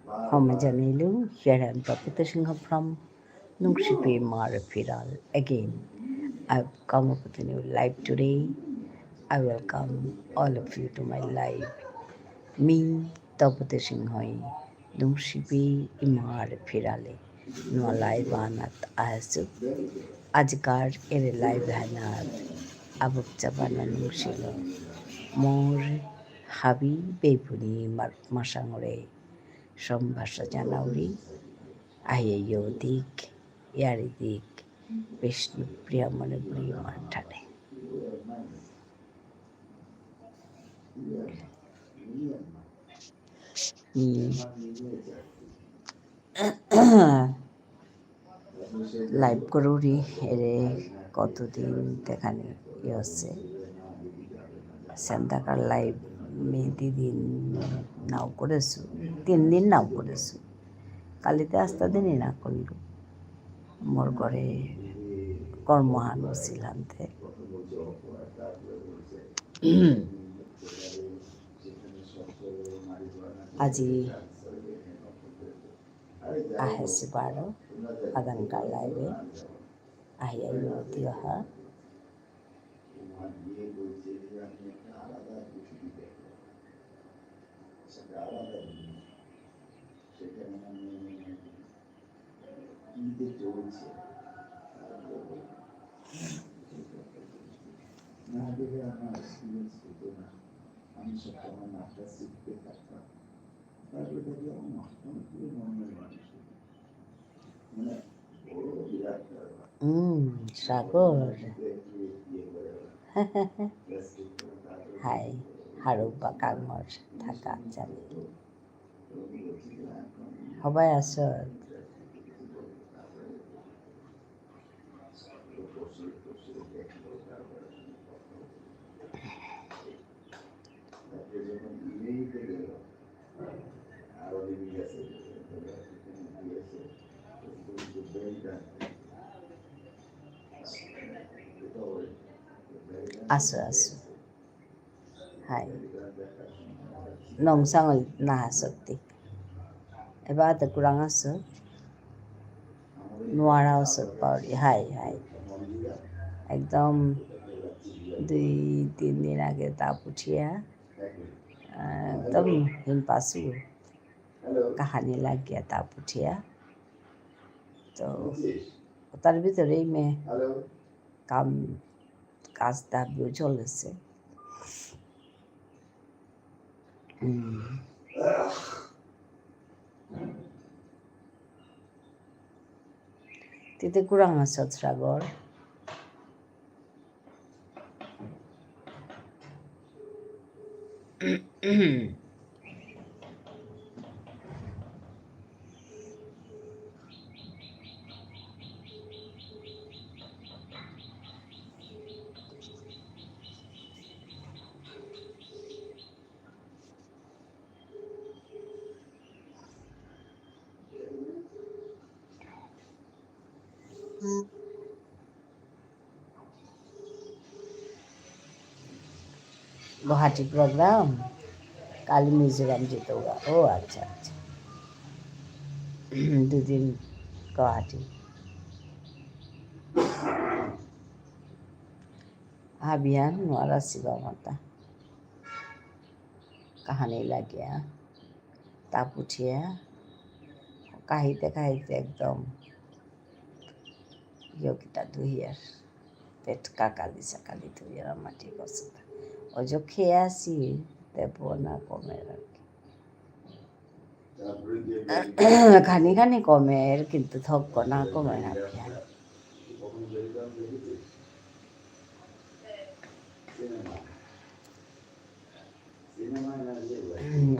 Home Janilu, here I am Tapita Singha from Nungshipi Marafiral. Again, I've come up with a new live today. I welcome all of you to my live. Me, Tapita Singhoi, Nungshipi Imar Firale. No live anat asu. Ajkar ere live hanar. Abuk Jabana Nungsilo. More Habi Bepuni Masangore. Sombhasa Janauri. Ayodik, Yaridik, Vishnu Priyamani Priyamantane. Live করুরি এরে কতদিন দেখানি হচ্ছে সেন্তাকার live মেহেদি দিন নাও করেছো 3 দিন নাও করেছো কালিতে আস্তা দিনই না করল মোর ঘরে কর্মহান ছিলান্তে আজি আহেছি বারো আগামীকাল লাইভে আহিয়া ইউতি অহা সাগর হাই হারুক বা কাগমর থাকা জানি সবাই আছো aso aso hai nong sangol nahasokti এবার তো kurang aso নোয়ারা ওষুধ পাওয়ারি হাই হাই একদম 2-3 দিন আগে তাপ উঠিয়া একদম হিমপাসু কাহানি লাগিয়া তাপ উঠিয়া তো তার ভিতরেই মেয়ে কাজ দাবিও চলেছে তিতে kurang asot সাগর गुवाहाटी प्रोग्राम काली मिजोरम जीत होगा ओ अच्छा अच्छा 2 दिन गुवाहाटी अभियान वाला शिवा माता कहानी लगे ताप उठिया কাহিতে কাহিতে একদম যোগিতা দুহিয়ার পেট কাকালি সাকালি দুহিয়ার আমার ঠিক আছে ও যে খেয়ে আসি দেব না কমে আর কি খানি খানি কমের কিন্তু থক্ক না কমে না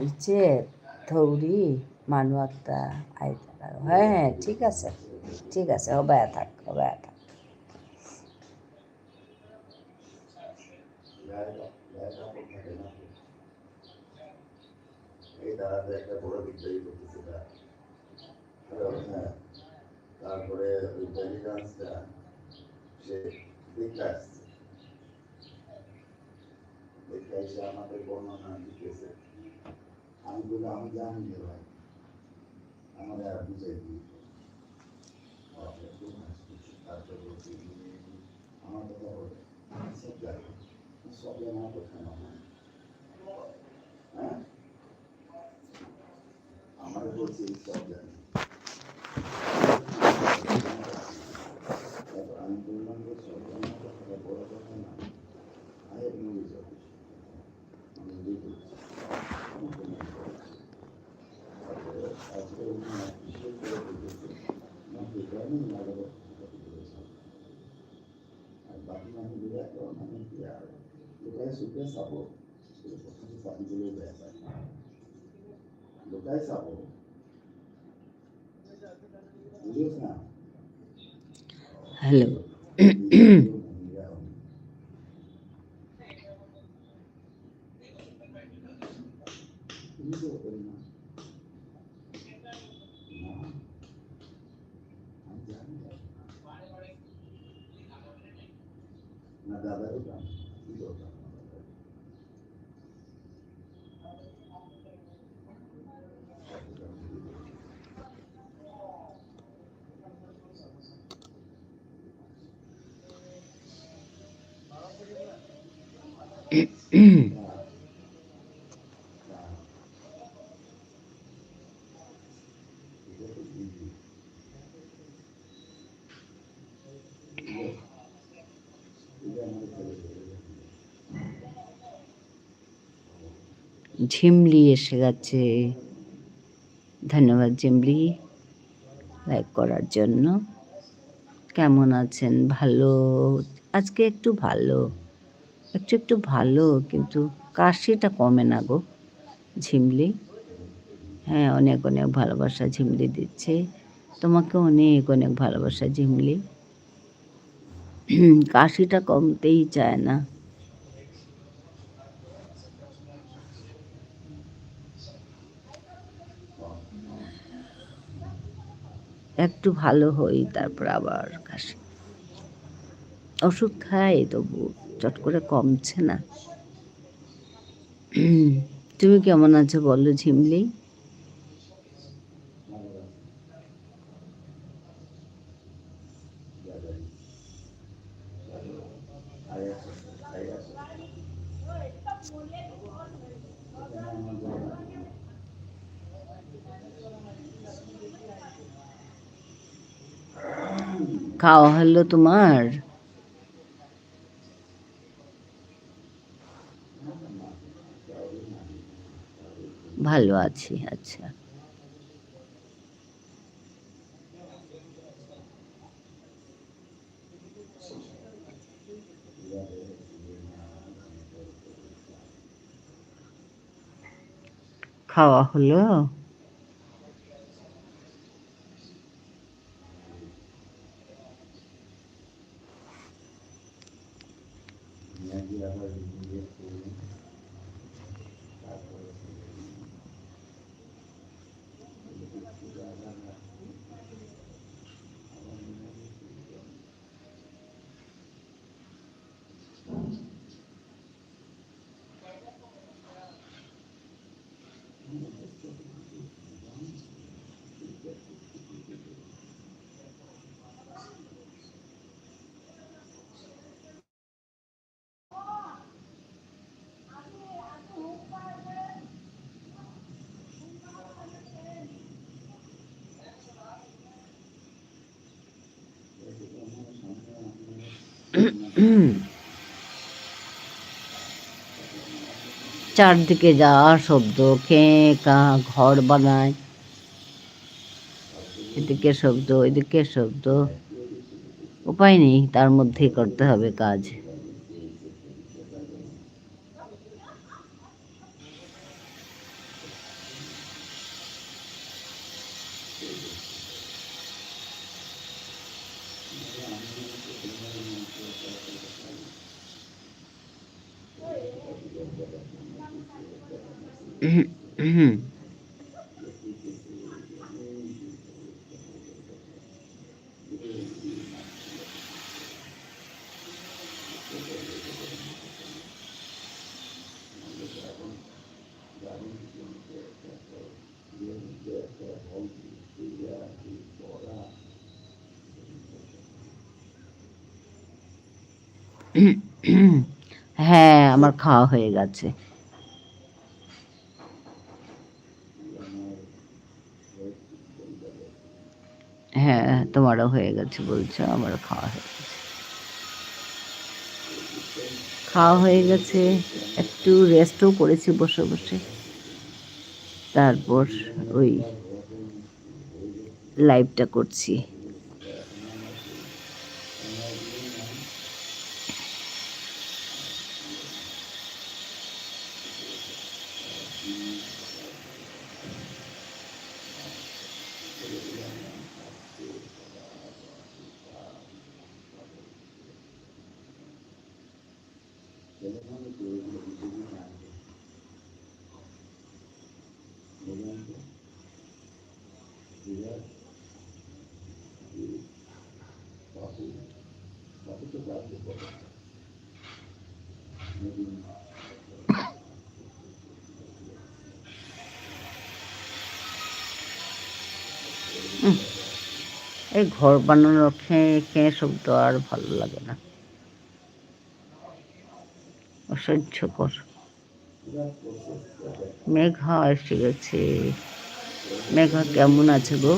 ইচ্ছে থৌরি মানু একটা আইতে হ্যাঁ হ্যাঁ ঠিক আছে হবে থাক তারপরে ওই বেলি ডান্সটা সে দেখে আসছে দেখে এসে আমাকে বর্ণনা দিতেছে আমি বলি আমি জানি যে ভাই হ্যালো। ঝিমলি এসে গেছে। ধন্যবাদ ঝিমলি, লাইক করার জন্য। কেমন আছেন? ভালো। আজকে একটু ভালো, একটু ভালো, কিন্তু কাশিটা কমে না গো ঝিমলি। হ্যাঁ, অনেক অনেক ভালোবাসা ঝিমলি দিচ্ছে তোমাকে, অনেক অনেক ভালোবাসা ঝিমলি। কাশিটা কমতেই চায় না। একটু ভালো হই, তারপর আবার কাশি। ওষুধ খাই, তবু চট করে কমছে না। তুমি কেমন আছো বলো ঝিমলি? খাওয়া হলো তোমার? ভালো আছি। আচ্ছা, খাওয়া হলো? চারদিকে যা শব্দ, খেঁ কা ঘর বানায়, এদিকে শব্দ এদিকে শব্দ, উপায় নেই, তার মধ্যেই করতে হবে কাজ। হ্যাঁ, আমার খাওয়া হয়ে গেছে। হ্যাঁ, তোমারও হয়ে গেছে বলছো, আমারও খাওয়া হয়ে গেছে। খাওয়া হয়ে গেছে, একটু রেস্টও করেছি বসে বসে। তারপর ওই লাইভটা করছি। এই ঘর বানানোর খেয়ে খেয়ে শব্দ আর ভালো লাগে না, অসহ্যকর। মেঘা এসে গেছে। মেঘা কেমন আছে গো?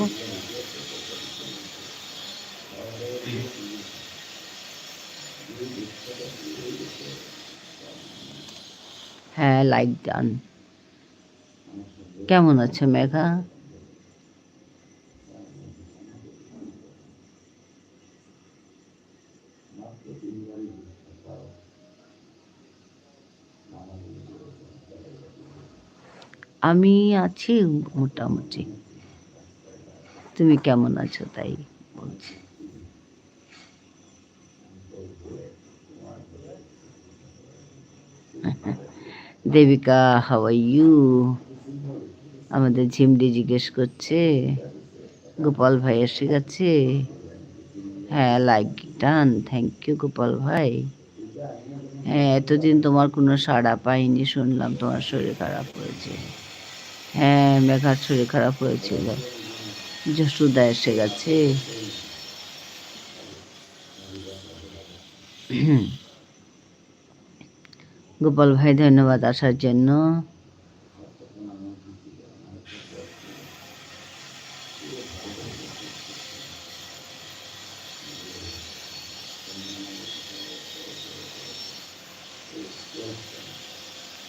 হ্যাঁ, লাইক ডান। কেমন আছে মেঘা? আমি আছি মোটামুটি। তুমি কেমন আছো তাই বলছি। Debika, how are you? আমাদের ঝিমলি জিজ্ঞেস করছে। গোপাল ভাই এসে গেছে। হ্যাঁ, like done. Thank you Gopal ভাই। হ্যাঁ, এতদিন তোমার কোনো সাড়া পাইনি, শুনলাম তোমার শরীর খারাপ হয়েছে। হ্যাঁ, মেঘার শরীর খারাপ হয়েছিল। যশোদা এসে গেছে। গোপাল ভাই ধন্যবাদ আসার জন্য।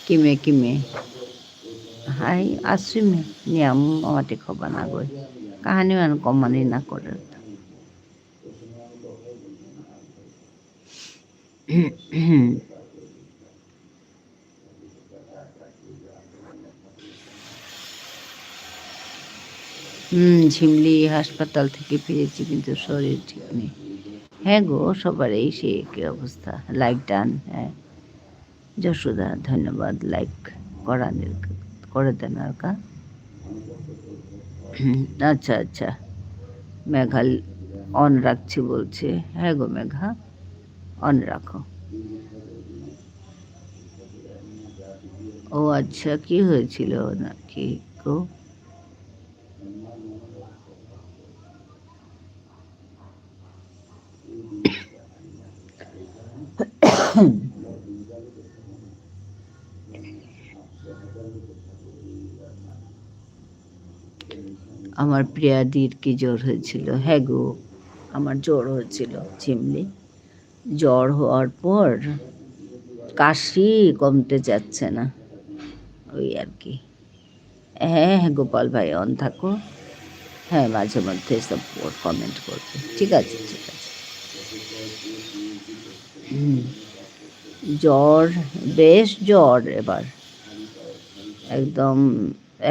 কিমে কিমে hai assume niam amate khoba na goi kahani man komani na kore Jhimli হাসপাতাল থেকে ফিরেছি কিন্তু শরীর ঠিক নেই। হ্যাঁ গো, সবারই সে একই অবস্থা। Like done. হ্যাঁ যশোদা ধন্যবাদ লাইক করে দেন আর কা। আচ্ছা আচ্ছা, মেঘা অন রাখছি বলছে। হ্যাঁ গো মেঘা, অন রাখো। ও আচ্ছা, কি হয়েছিল নাকি গো? আমার প্রিয়াদির কি জ্বর হয়েছিল? হ্যাঁ গো, আমার জ্বর হয়েছিল ঝিমলি। জ্বর হওয়ার পর কাশি কমতে যাচ্ছে না, ওই আর কি। হ্যাঁ হ্যাঁ গোপাল ভাই অন থাকো। হ্যাঁ, মাঝে মধ্যে সাপোর্ট কমেন্ট করবে। ঠিক আছে ঠিক আছে। জ্বর, বেশ জ্বর এবার, একদম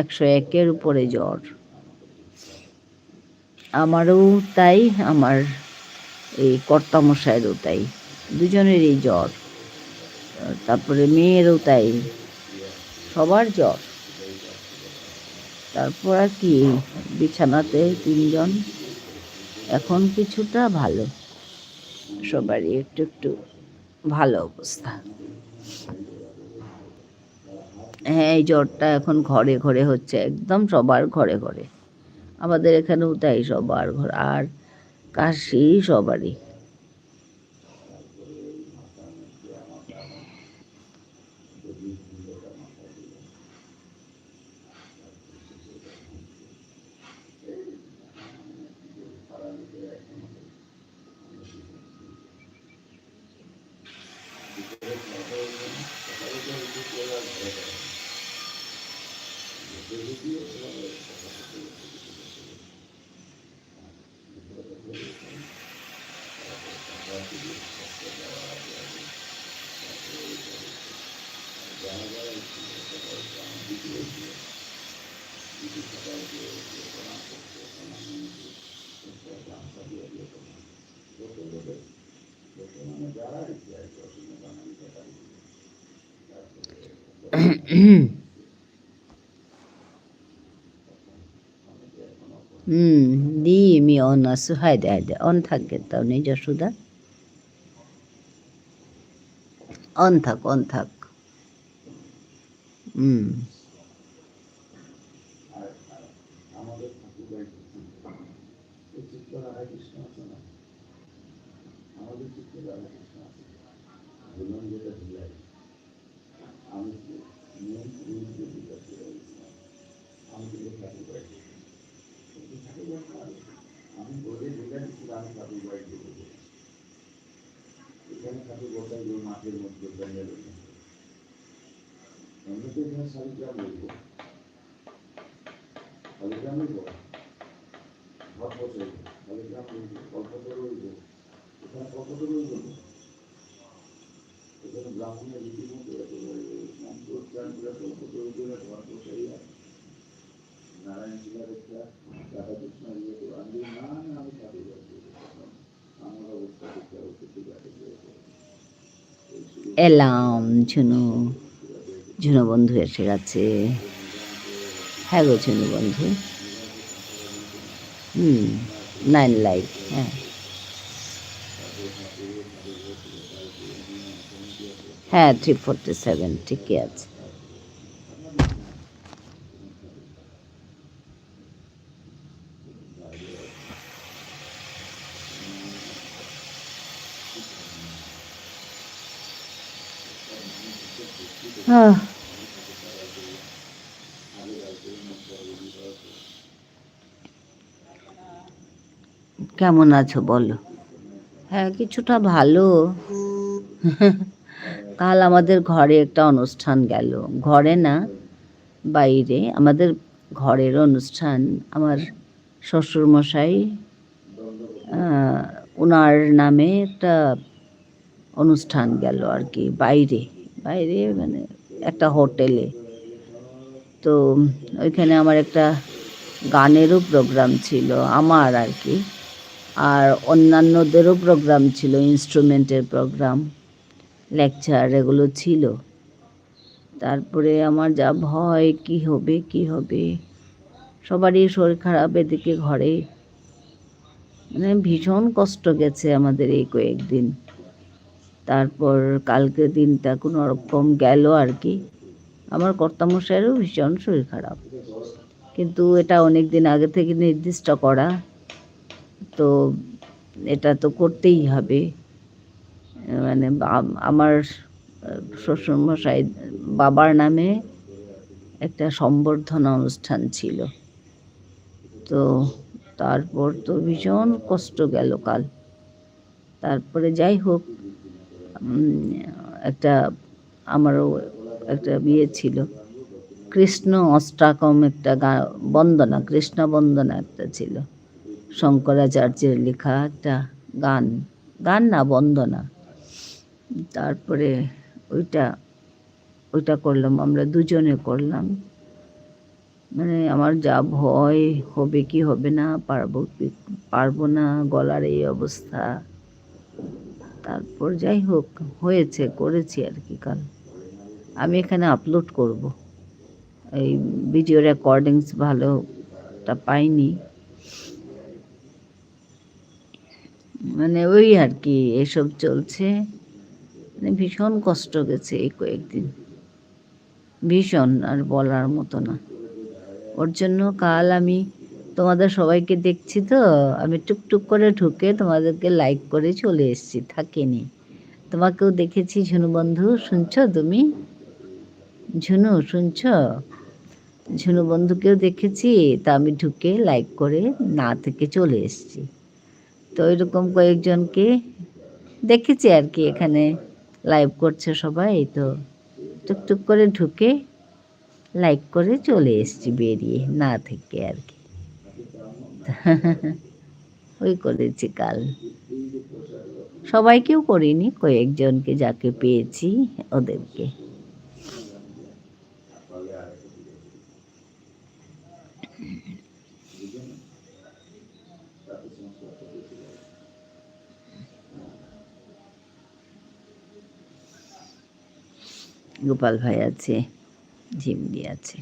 101-এর উপরে জ্বর। আমারও তাই, আমার এই কর্তামশায়েরও তাই, দুজনেরই জ্বর। তারপরে মেয়েরও তাই, সবার জ্বর। তারপর আর কি, বিছানাতে 3 জন। এখন কিছুটা ভালো, সবারই একটু একটু ভালো অবস্থা। হ্যাঁ, এই জ্বরটা এখন ঘরে ঘরে হচ্ছে, একদম সবার ঘরে ঘরে। আমাদের এখানেও তাই, সবার ঘর। আর কাশি সবারই। Di mi on asu haydi on থাক তাও নেই যশোদা, অন থাক। এলাম ঝুনু, ঝুনু বন্ধু এসে গেছে। হ্যাঁ গো ঝুনু বন্ধু, 9 লাইক। হ্যাঁ হ্যাঁ 347 ঠিকই আছে। কেমন আছো বলো? হ্যাঁ কিছুটা ভালো। কাল আমাদের ঘরে একটা অনুষ্ঠান গেল, ঘরে না বাইরে, আমাদের ঘরের অনুষ্ঠান। আমার শ্বশুরমশাই ওনার নামে একটা অনুষ্ঠান গেল আর কি, বাইরে বাইরে মানে একটা হোটেলে। তো ওইখানে আমার একটা গানেরও প্রোগ্রাম ছিল আমার আর কি, আর অন্যান্যদেরও প্রোগ্রাম ছিল, ইনস্ট্রুমেন্টের প্রোগ্রাম, লেকচার এগুলো ছিল। তারপরে আমার যা ভয়, কি হবে, সবারই শরীর খারাপ, এদিকে ঘরে, মানে ভীষণ কষ্ট গেছে আমাদের এই কয়েকদিন। তারপর কালকে দিনটা কোনো রকম গেল আর কি। আমার কর্তামশাইয়েরও ভীষণ শরীর খারাপ, কিন্তু এটা অনেক দিন আগে থেকে নির্দিষ্ট করা, তো এটা তো করতেই হবে। মানে আমার শ্বশুরমশাই বাবার নামে একটা সম্বর্ধনা অনুষ্ঠান ছিল, তো তারপর তো ভীষণ কষ্ট গেল কাল। তারপরে যাই হোক, একটা আমারও একটা বিয়ে ছিল, কৃষ্ণ অষ্টাকম একটা বন্দনা, কৃষ্ণ বন্দনা একটা ছিল, শঙ্করাচার্যের লেখা একটা গান, গান না বন্দনা। তারপরে ওইটা করলাম, আমরা দুজনে করলাম। মানে আমার যা ভয়, হবে কি হবে না, পারবো না, গলার এই অবস্থা। তারপর যাই হোক হয়েছে, করেছি আর কি। কাল আমি এখানে আপলোড করব, এই ভিডিও রেকর্ডিংস ভালোটা পাইনি, মানে ওই আর কি এসব চলছে। মানে ভীষণ কষ্ট গেছে এই কয়েকদিন, ভীষণ, আর বলার মতো না। ওর জন্য কাল আমি তোমাদের সবাইকে দেখছি তো, আমি টুকটুক করে ঢুকে তোমাদেরকে লাইক করে চলে এসেছি, থাকিনি। তোমাকেও দেখেছি ঝুনু বন্ধু, শুনছো তুমি? ঝুনু শুনছ? ঝুনু বন্ধুকেও দেখেছি, তা আমি ঢুকে লাইক করে না থেকে চলে এসেছি। তো এরকম কয়েকজনকে দেখেছি আর কি, এখানে লাইভ করছে সবাই, তো টুকটুক করে ঢুকে লাইক করে চলে এসেছি বেরিয়ে না থেকে আর কি। ওই করেছি কাল, সবাইকেও করিনি, কয়েকজনকে যাকে পেয়েছি ওদেরকে। গোপাল ভাই আছে, ঝিমলি আছে।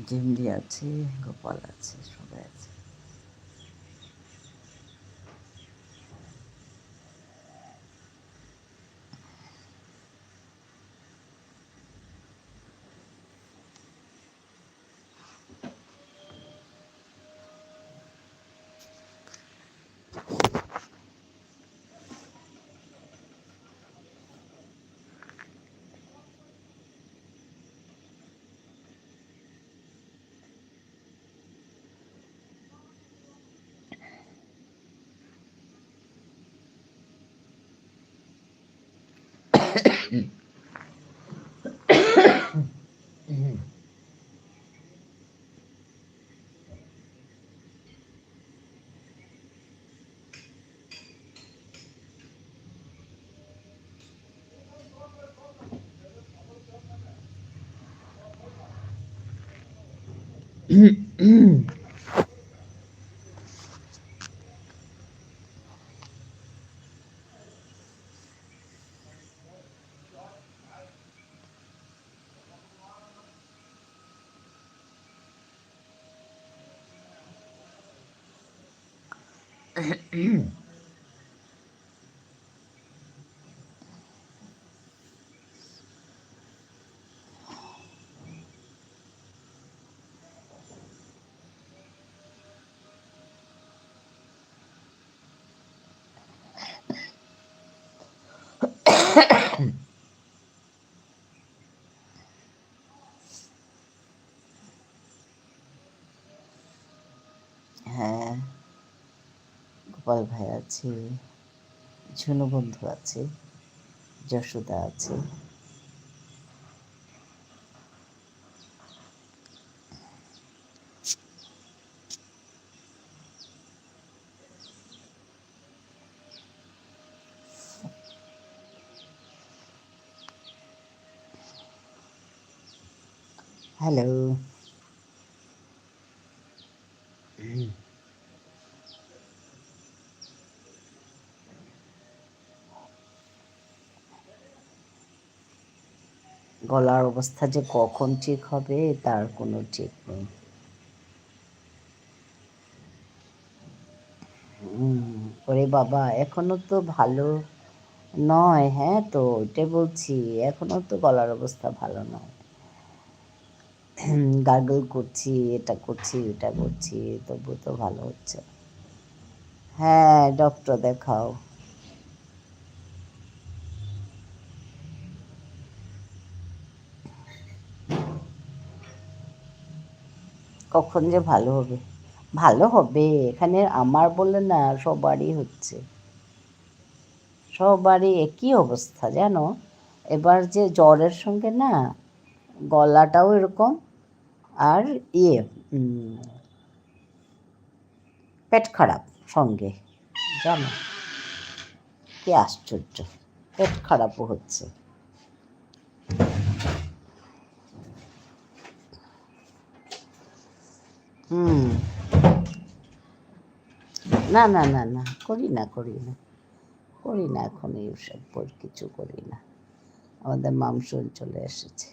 ঝিমলি আছে, গোপাল আছে, সবাই আছে। হ্যাঁ, গোপাল ভাই আছে, ঝুনু বন্ধু আছে, যশোদা আছে। হ্যালো। গলার অবস্থা যে কখন ঠিক হবে তার কোনো ঠিক নেই। ওরে বাবা, এখনো তো ভালো নয়। হ্যাঁ, তো ওইটাই বলছি, এখনো তো গলার অবস্থা ভালো নয়। গার্গল করছি, এটা করছি, এটা করছি, তবু তো ভালো হচ্ছে। হ্যাঁ, ডক্টর দেখাও। কখন যে ভালো হবে? ভালো হবে, এখানে আমার বলে না, সবারই হচ্ছে। সবারই একই অবস্থা জানো। এবার যে জ্বরের সঙ্গে না গলাটাও এরকম, আর ইয়ে পেট খারাপ সঙ্গে, জানো। কি আশ্চর্য, পেট খারাপও হচ্ছে। হুম। না না না না, করি না, করি না, করি না, এখন এইসব কিছু করি না। আমাদের মামসুল চলে এসেছে।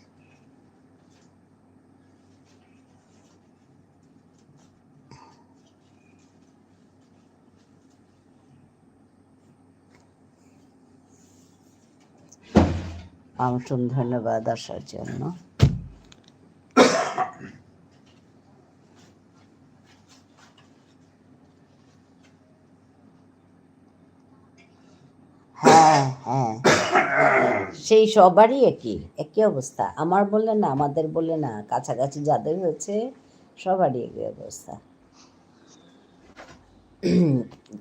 মামসুল, ধন্যবাদ আসার জন্য। হ্যাঁ হ্যাঁ, সেই সবারই একই অবস্থা। আমার বলে না, আমাদের বলে না, কাছাকাছি যাদের হয়েছে সবারই একই অবস্থা।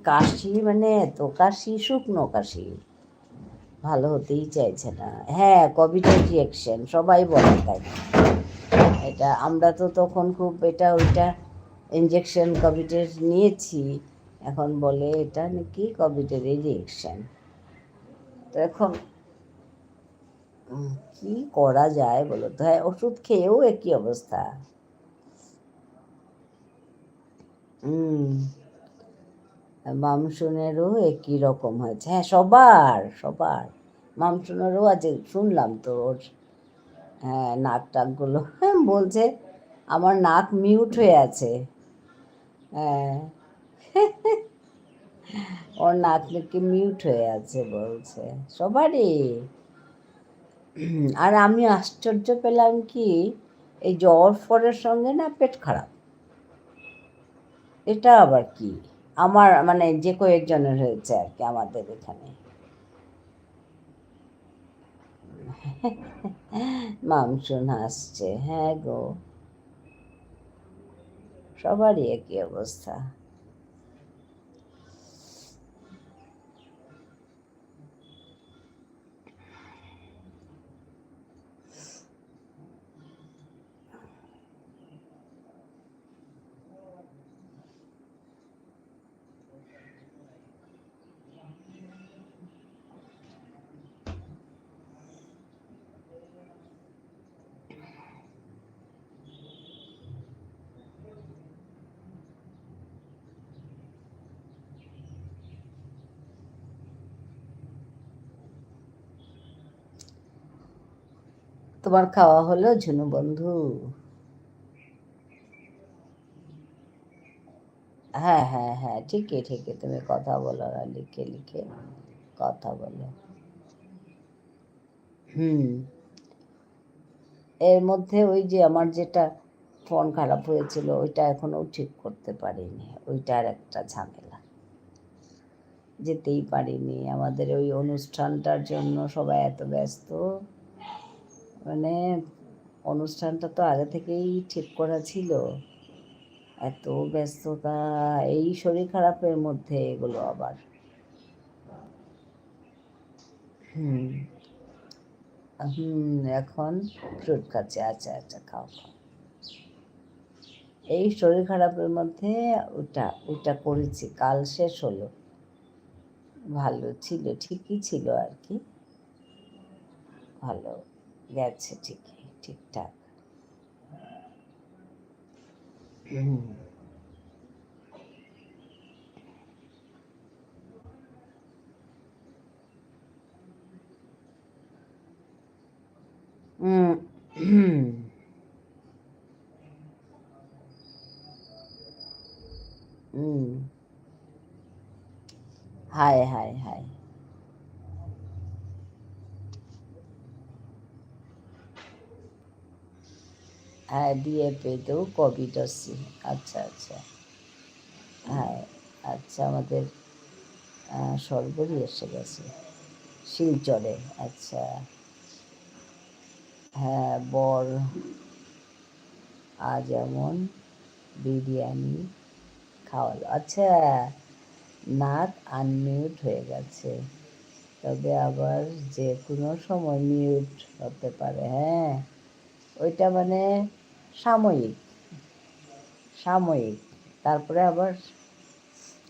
কাশি মানে এত কাশি, শুকনো কাশি, ভালো হতেই চাইছে না। হ্যাঁ, কোভিডের রিয়েকশন সবাই বলে তাই। এটা আমরা তো তখন খুব এটা ওইটা ইঞ্জেকশন কোভিডের নিয়েছি, এখন বলে এটা নাকি কোভিডের রিয়েকশন। তো এখন কি করা যায় বলো তো? হ্যাঁ, ওষুধ খেয়েও একই অবস্থা। মামসুনেরও একই রকম হয়েছে। হ্যাঁ, সবার সবার। মামসুনেরও আজ শুনলাম তো ওর, হ্যাঁ, নাক টাকগুলো বলছে আমার নাক মিউট হয়ে আছে। হ্যাঁ, ওর নাক নাকি মিউট হয়ে আছে বলছে, সবারই। আর আমি আশ্চর্য পেলাম কি, এই জ্বর ফরের সঙ্গে না পেট খারাপ, এটা আবার কি? আমার মানে যে কয়েকজনের হয়েছে আর কি আমাদের এখানে। মামসুন হাসছে। হ্যাঁ গো, সবারই একই অবস্থা। তোমার খাওয়া হলো ঝুনু বন্ধু? হ্যাঁ, হ্যাঁ, হ্যাঁ, ঠিকই, ঠিকই। তুমি কথা বলো না, লিখে, লিখে কথা বলো। হুম। এর মধ্যে ওই যে আমার যেটা ফোন খারাপ হয়েছিল, ওইটা এখনো ঠিক করতে পারিনি। ওইটা আরেকটা ঝামেলা। যেতেই পারিনি। আমাদের ওই অনুষ্ঠানটার জন্য সবাই এত ব্যস্ত। মানে অনুষ্ঠানটা তো আগে থেকেই ঠিক করা ছিল। এত ব্যস্ততা, এই শরীর খারাপের মধ্যে এগুলো আবার। হুম, এখন ফ্রুট খাচ্ছি। আচ্ছা, আচ্ছা, খাও, খাও। এই শরীর খারাপের মধ্যে ওটা করেছি। কাল শেষ হলো। ভালো ছিল, ঠিকই ছিল আর কি। ভালো গেছে ঠিকই, ঠিকঠাক। হুম, হুম, হুম, হুম। হায়, হায়, হায়। হ্যাঁ, ডিএপিতেও কোভিড আসছে। আচ্ছা, আচ্ছা। হ্যাঁ, আচ্ছা, আমাদের সর্বরই এসে গেছে শিলচরে। আচ্ছা। হ্যাঁ, বর আজ এমন বিরিয়ানি খাওয়ালো। আচ্ছা, নাক আনমিউট হয়ে গেছে, তবে আবার যে কোনো সময় মিউট হতে পারে। হ্যাঁ, ওইটা মানে সাময়িক, সাময়িক। তারপরে আবার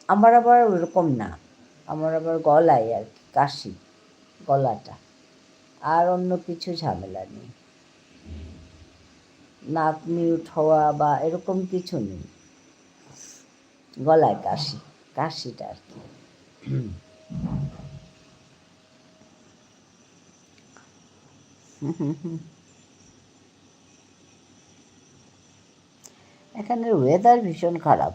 আমার আবার ওরকম না। আমার আবার গলায় আর কি কাশি, গলাটা। আর অন্য কিছু ঝামেলা নেই। নাক মিউট হওয়া বা এরকম কিছু নেই। গলায় কাশি, কাশিটা আর কি। এখানের ওয়েদার ভীষণ খারাপ।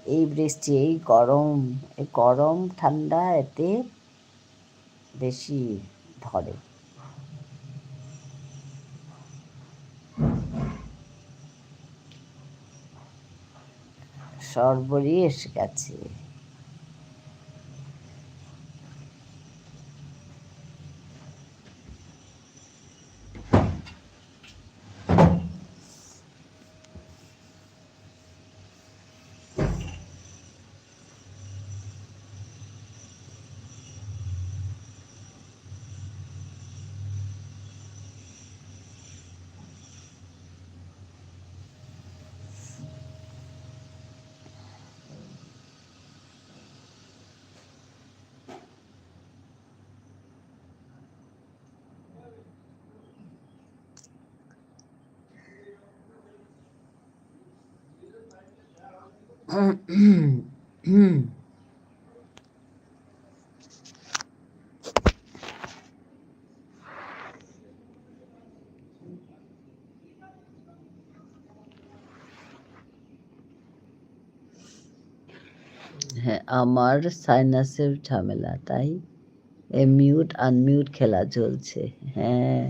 এই বৃষ্টি, এই গরম, এই গরম ঠান্ডা এতে বেশি ধরে। সর্বরই এসে গেছে। হ্যাঁ, আমার সাইনাসের ঝামেলা, তাই মিউট আনমিউট খেলা চলছে। হ্যাঁ,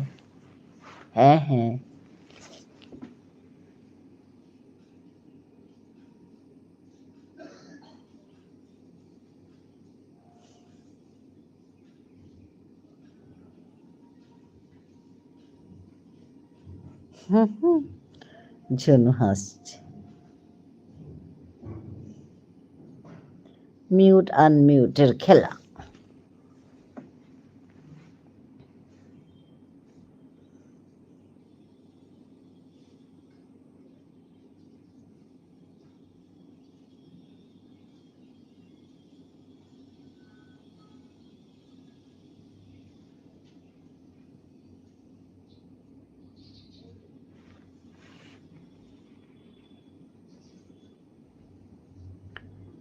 হ্যাঁ, হ্যাঁ। হুম, হুম। ঝুনু হাসছে। মিউট আনমিউটের খেলা।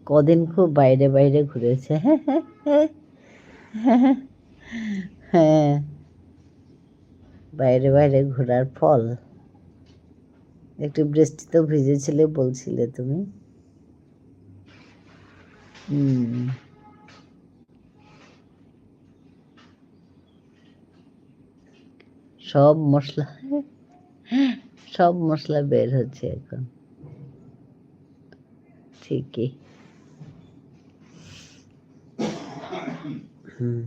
কদিন খুব বাইরে বাইরে ঘুরেছে। হ্যাঁ, হ্যাঁ, হ্যাঁ, হ্যাঁ, হ্যাঁ, বাইরে বাইরে ঘোরার ফল। একটু বৃষ্টিতেও ভিজেছিলে বলছিলে তুমি। সব মশলা সব মশলা বের হচ্ছে এখন। ঠিকই। হুম।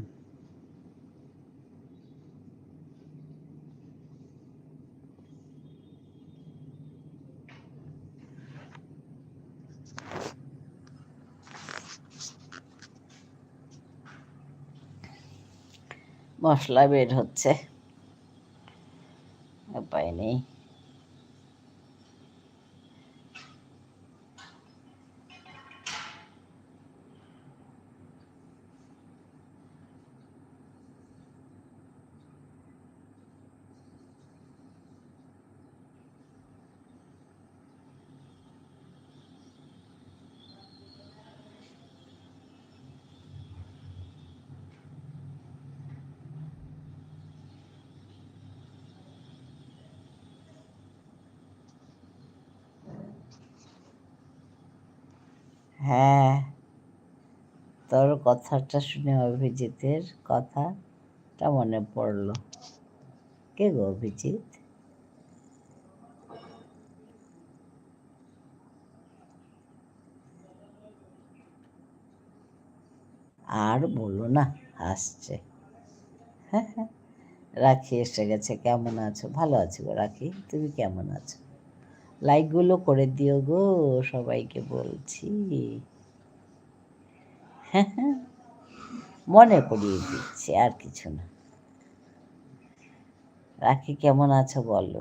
মশলা বের হচ্ছে, উপায় নেই। হ্যাঁ, তোর কথাটা শুনে অভিজিতের কথাটা মনে পড়ল। কে গো অভিজিৎ? আর বলো না, হাসছে। রাখি এসে গেছে। কেমন আছো? ভালো আছি গো রাখি, তুমি কেমন আছো? লাইকগুলো করে দিও গো, সবাইকে বলছি। মনে করিয়ে দিচ্ছি, আর কিছু না। রাখি কেমন আছো বলো।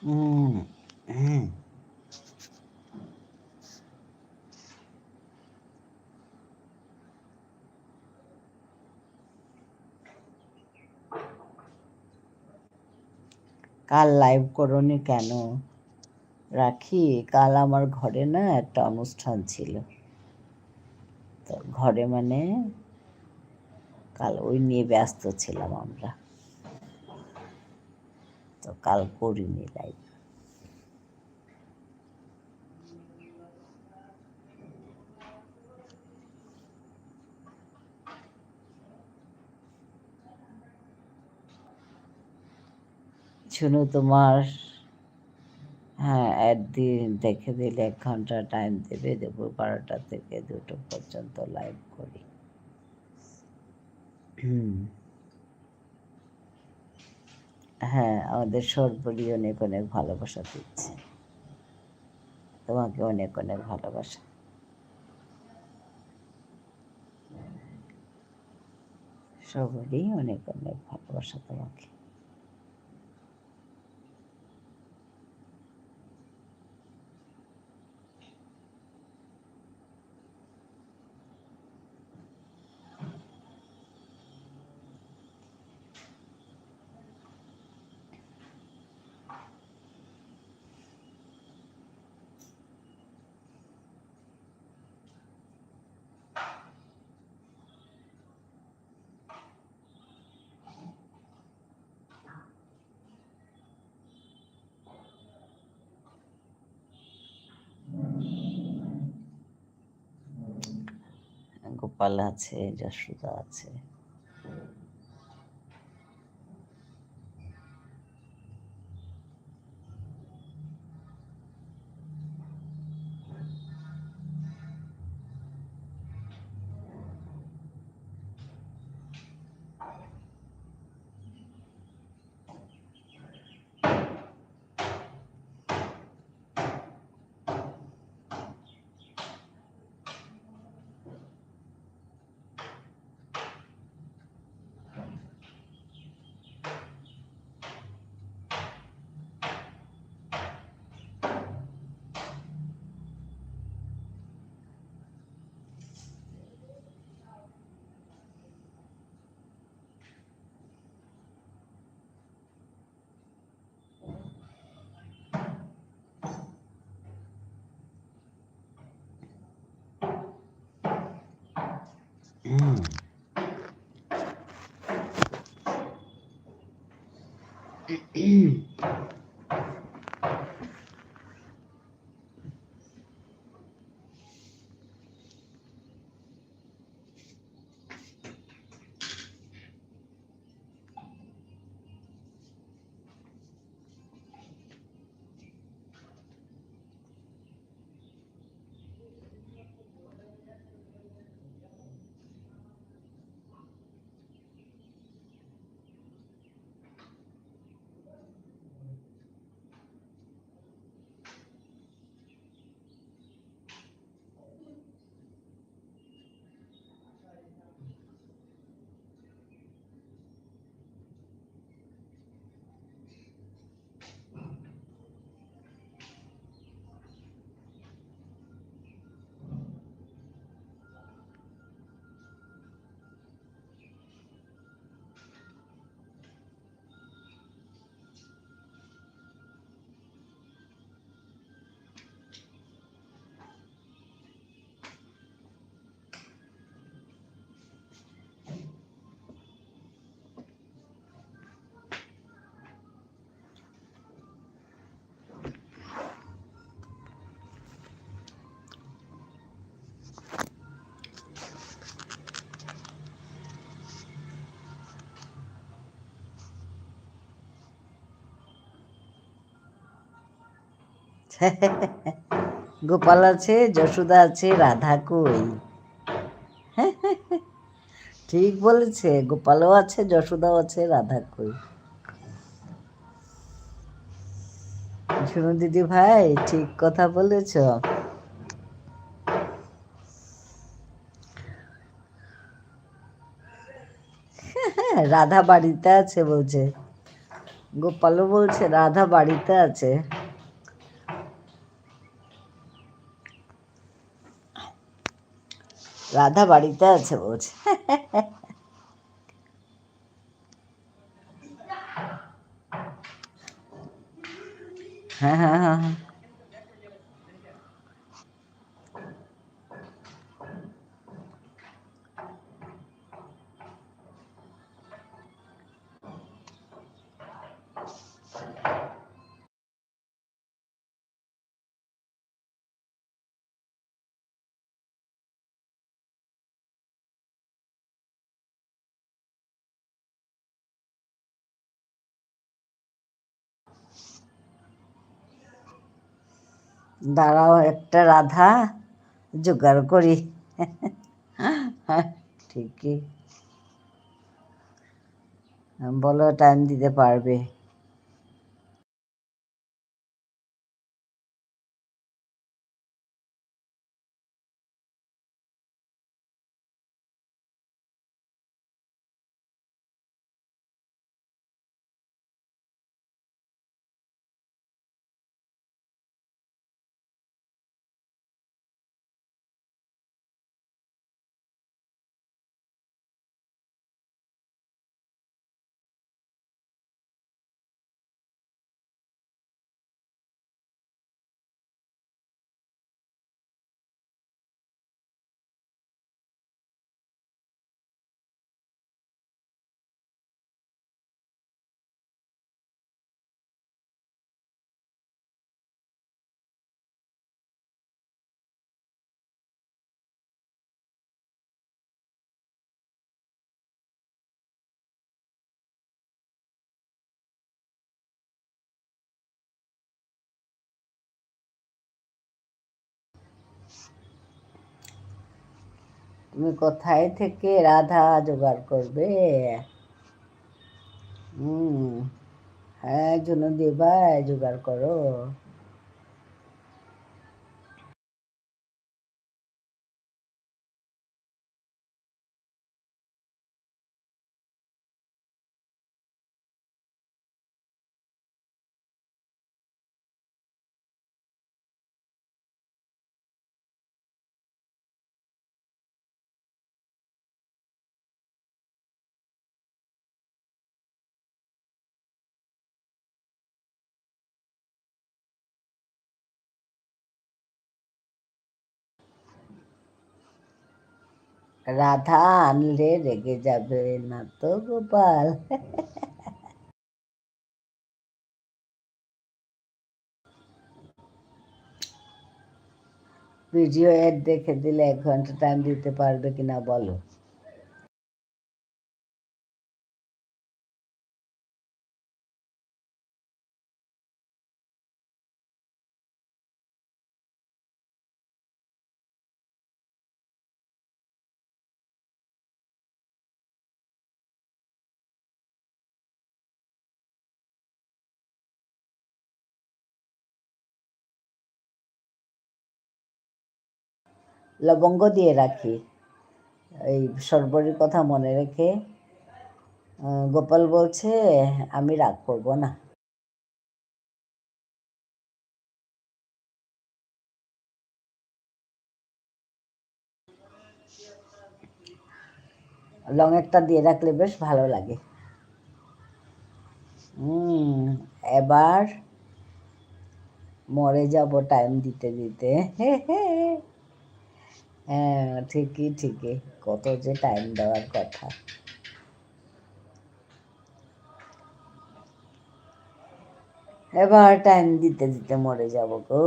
হুম। কাল লাইভ করোনি কেন রাখি? কাল আমার ঘরে না একটা অনুষ্ঠান ছিল, তো ঘরে মানে কাল ওই নিয়ে ব্যস্ত ছিলাম আমরা, তো কাল করিনি লাইভ। শুনো তোমার, হ্যাঁ একদিন দেখে দিলে 1 ঘন্টা টাইম দেবে, দুপুর 12টা থেকে 2টো পর্যন্ত লাইভ করি। হ্যাঁ, আমাদের সর্বরী অনেক অনেক ভালোবাসা দিচ্ছে, তোমাকে অনেক অনেক ভালোবাসা। সবারই অনেক অনেক ভালোবাসা তোমাকে। গোপাল আছে, যশোদা আছে। গোপাল আছে, যশোদা আছে, রাধা কই? ঠিক বলেছে, গোপালও আছে, যশোদাও আছে, রাধা কই? শুনুন দিদি ভাই, ঠিক কথা বলেছ। রাধা বাড়িতে আছে বলছে, গোপালও বলছে রাধা বাড়িতে আছে। রাধা বাড়িতে আছে বলছে। হ্যাঁ হ্যাঁ হ্যাঁ হ্যাঁ। দাঁড়াও, একটা রাধা জোগাড় করি। ঠিকই বলো, টাইম দিতে পারবে? তুমি কোথায় থেকে রাধা জোগাড় করবে? হ্যাঁ জন্য দেবাই, জোগাড় করো। রাধা আনলে রেগে যাবে না তো গোপাল? ভিডিও এড দেখে দিলে 1 ঘন্টা টাইম দিতে পারবে কিনা বলো? লবঙ্গ দিয়ে রাখি। এই সর্বরির কথা মনে রেখে গোপাল বলছে আমি রাগ করব না। লং একটা দিয়ে রাখলে বেশ ভালো লাগে। এবার মরে যাব টাইম দিতে দিতে। হ্যাঁ, ঠিকই ঠিকই, কত যে টাইম দেওয়ার কথা। এবার টাইম দিতে দিতে মরে যাব গো।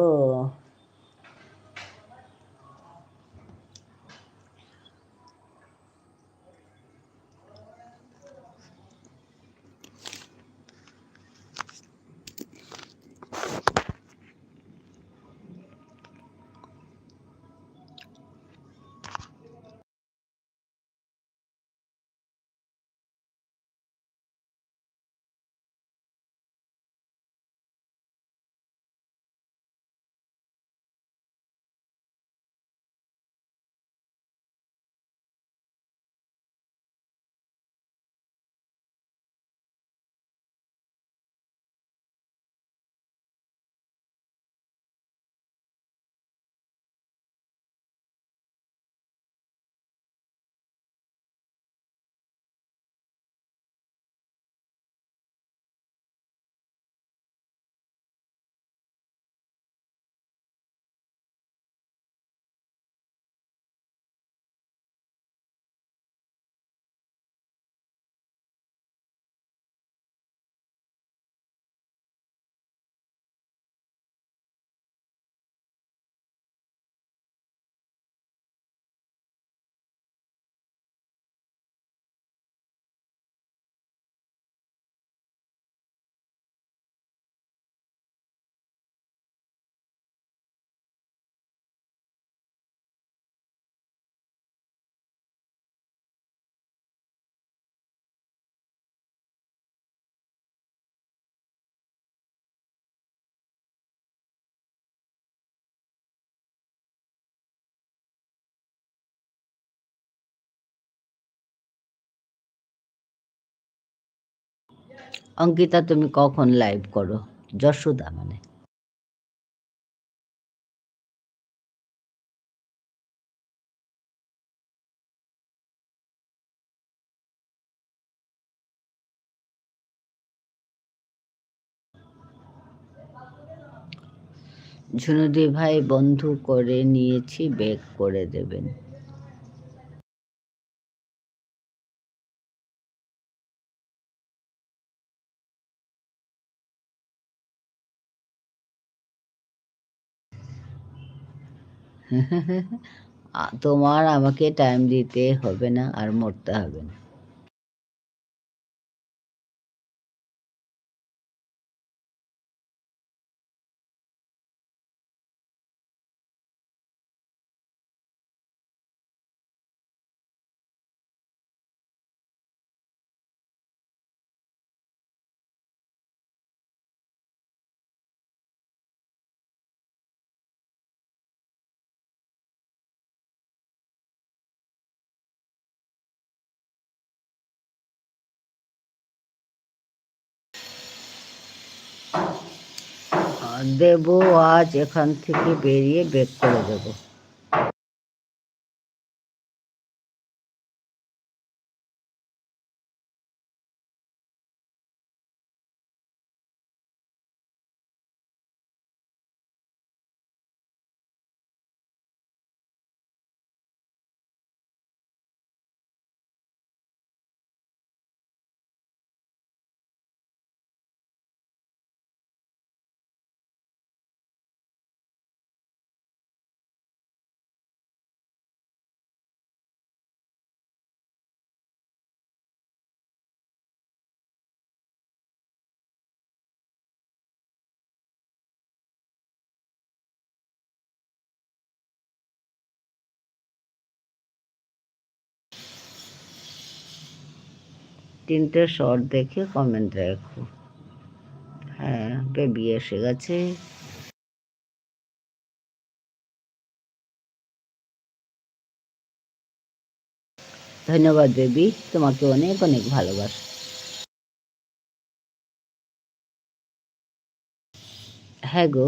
অঙ্কিতা, তুমি কখন লাইভ করো? যশোদা মানে। ঝুনুদি ভাই বন্ধু করে নিয়েছি, বেক করে দেবেন। তোমার আমাকে টাইম দিতে হবে না আর মরতে হবে না। দেব, আজ এখান থেকে বেরিয়ে বেক করে দেব। তিনটে শর্ট দেখে কমেন্ট রাখো। হ্যাঁ, বেবি এসে গেছে। ধন্যবাদ বেবি, তোমাকে অনেক অনেক ভালোবাসা। হ্যাঁ গো।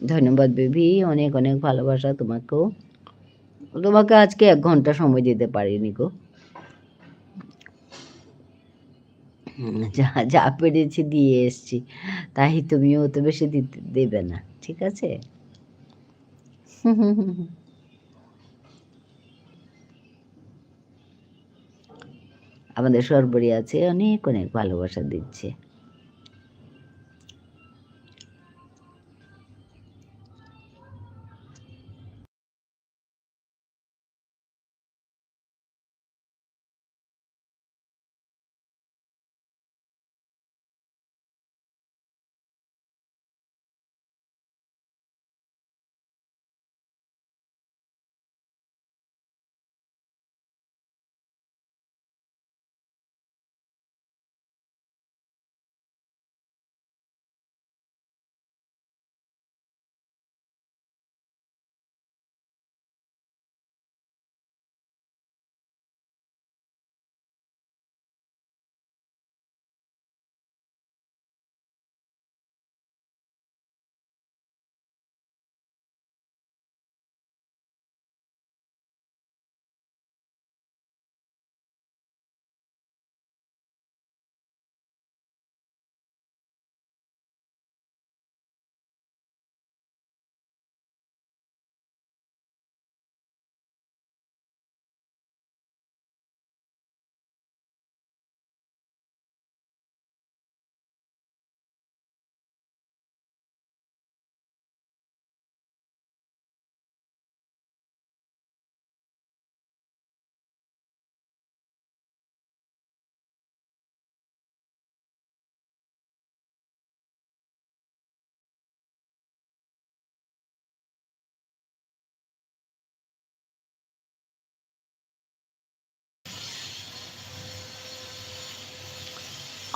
ধন্যবাদ বেবি, অনেক অনেক ভালোবাসা তোমাকেও। তোমাকে আজকে 1 ঘন্টা সময় দিতে পারিনি গো। যা যা পেরেছি দিয়ে এসছি, তাই তুমিও তো বেশি দিতে দেবে না, ঠিক আছে? আমাদের সর্বরী আছে, অনেক অনেক ভালোবাসা দিচ্ছে।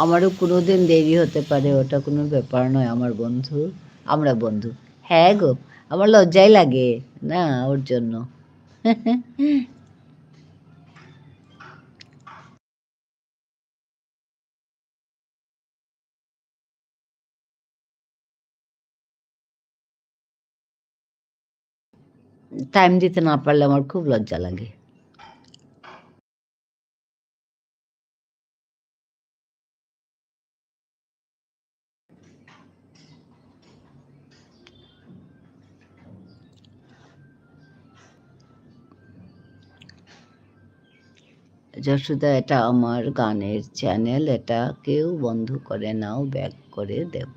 আমারও কোনোদিন দেরি হতে পারে, ওটা কোনো ব্যাপার নয় আমার বন্ধু। আমরা বন্ধু। হ্যাঁ গো, আমার লজ্জাই লাগে না ওর জন্য। টাইম দিতে না পারলে আমার খুব লজ্জা লাগে। যশোদা, এটা আমার গানের চ্যানেল, এটা কেউ বন্ধ করে নাও, ব্যাক করে দেব।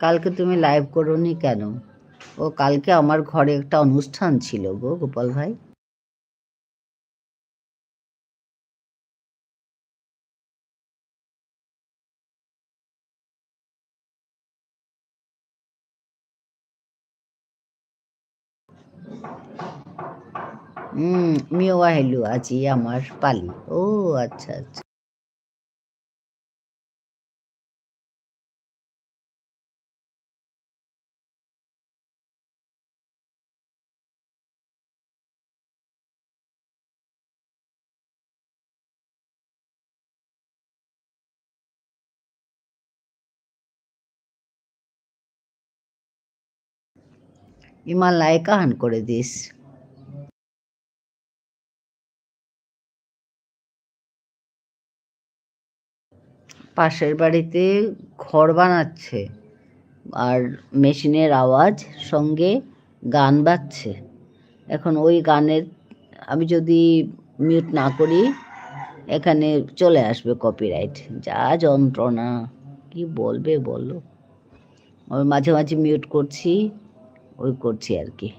কালকে তুমি লাইভ করোনি কেন? ও কালকে আমার ঘরে একটা অনুষ্ঠান ছিল গো গোপাল ভাই। আমিও আহিলো আজি আমার পালি। ও আচ্ছা, আচ্ছা। ইমান লাইকাহান করে দিস। পাশের বাড়িতে ঘর বানাচ্ছে আর মেশিনের আওয়াজ সঙ্গে গান বাজছে। এখন ওই গানের আমি যদি মিউট না করি এখানে চলে আসবে কপিরাইট। যা যন্ত্রণা! কি বলবে বলো? ওই মাঝে মাঝে মিউট করছি, ওই করছি আর কি।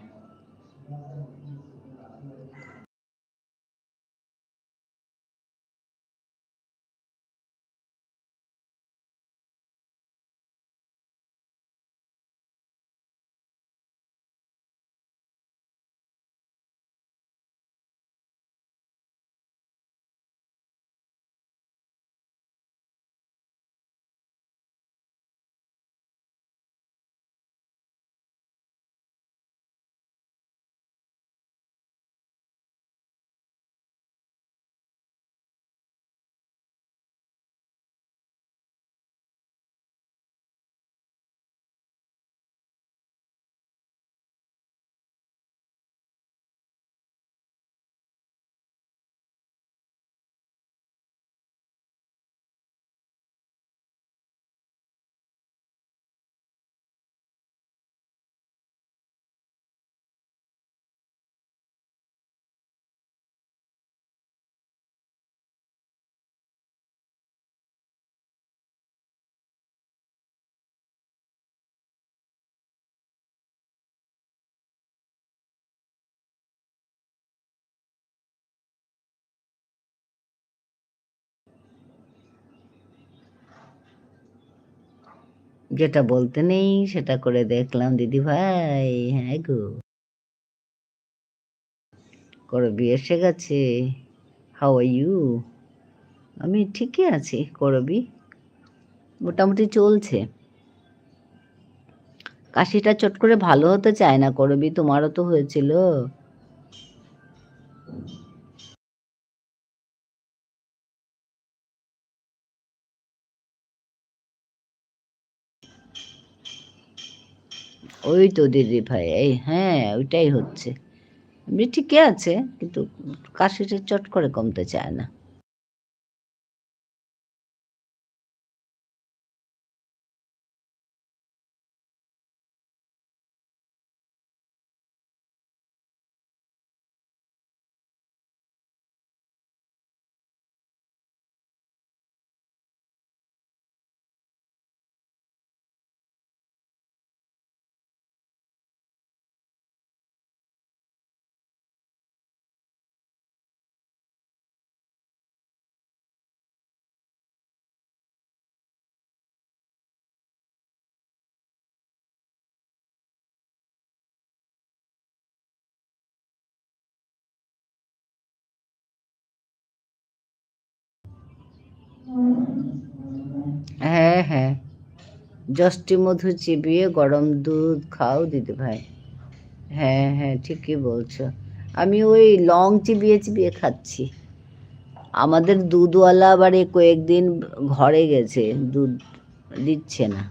যেটা বলতে নেই সেটা করে দেখলাম দিদি ভাই। হ্যাঁ গো, করবি এসে গেছে। How are you? আমি ঠিকই আছি করবি, মোটামুটি চলছে। কাশিটা চট করে ভালো হতে চায় না করবি, তোমারও তো হয়েছিল। ওই তো দিদি ভাই, এই হ্যাঁ ওইটাই হচ্ছে। এমনি ঠিকই আছে কিন্তু কাশিটা চট করে কমতে চায় না। হ্যাঁ হ্যাঁ, যষ্টি মধু চিবিয়ে গরম দুধ খাও দিদি ভাই। হ্যাঁ হ্যাঁ, ঠিকই বলছো। আমি ওই লং চিবিয়ে চিবিয়ে খাচ্ছি। আমাদের দুধওয়ালা আবার এই কয়েকদিন ঘরে গেছে, দুধ দিচ্ছে না।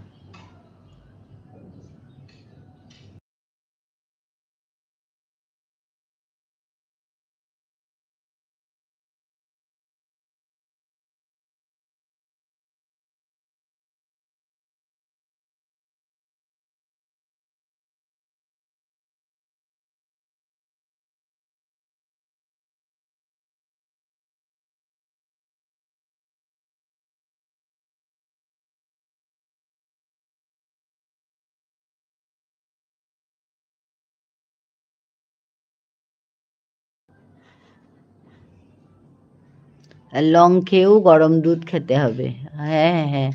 লং খেয়েও গরম দুধ খেতে হবে। হ্যাঁ, হ্যাঁ, হ্যাঁ।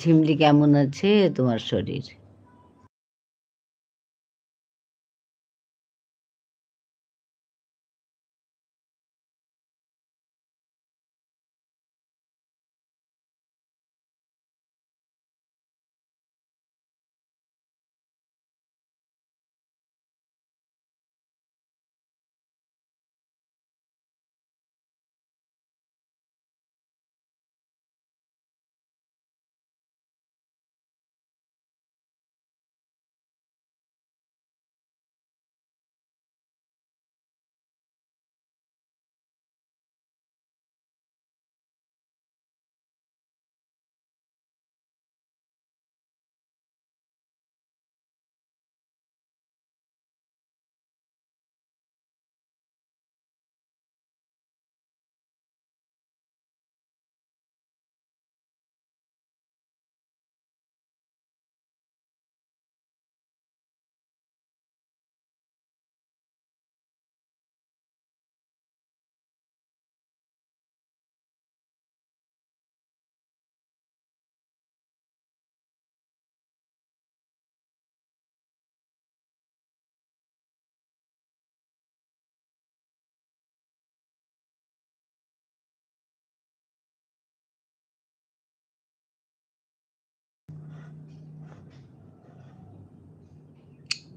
ঝিমলি কেমন আছে তোমার শরীর?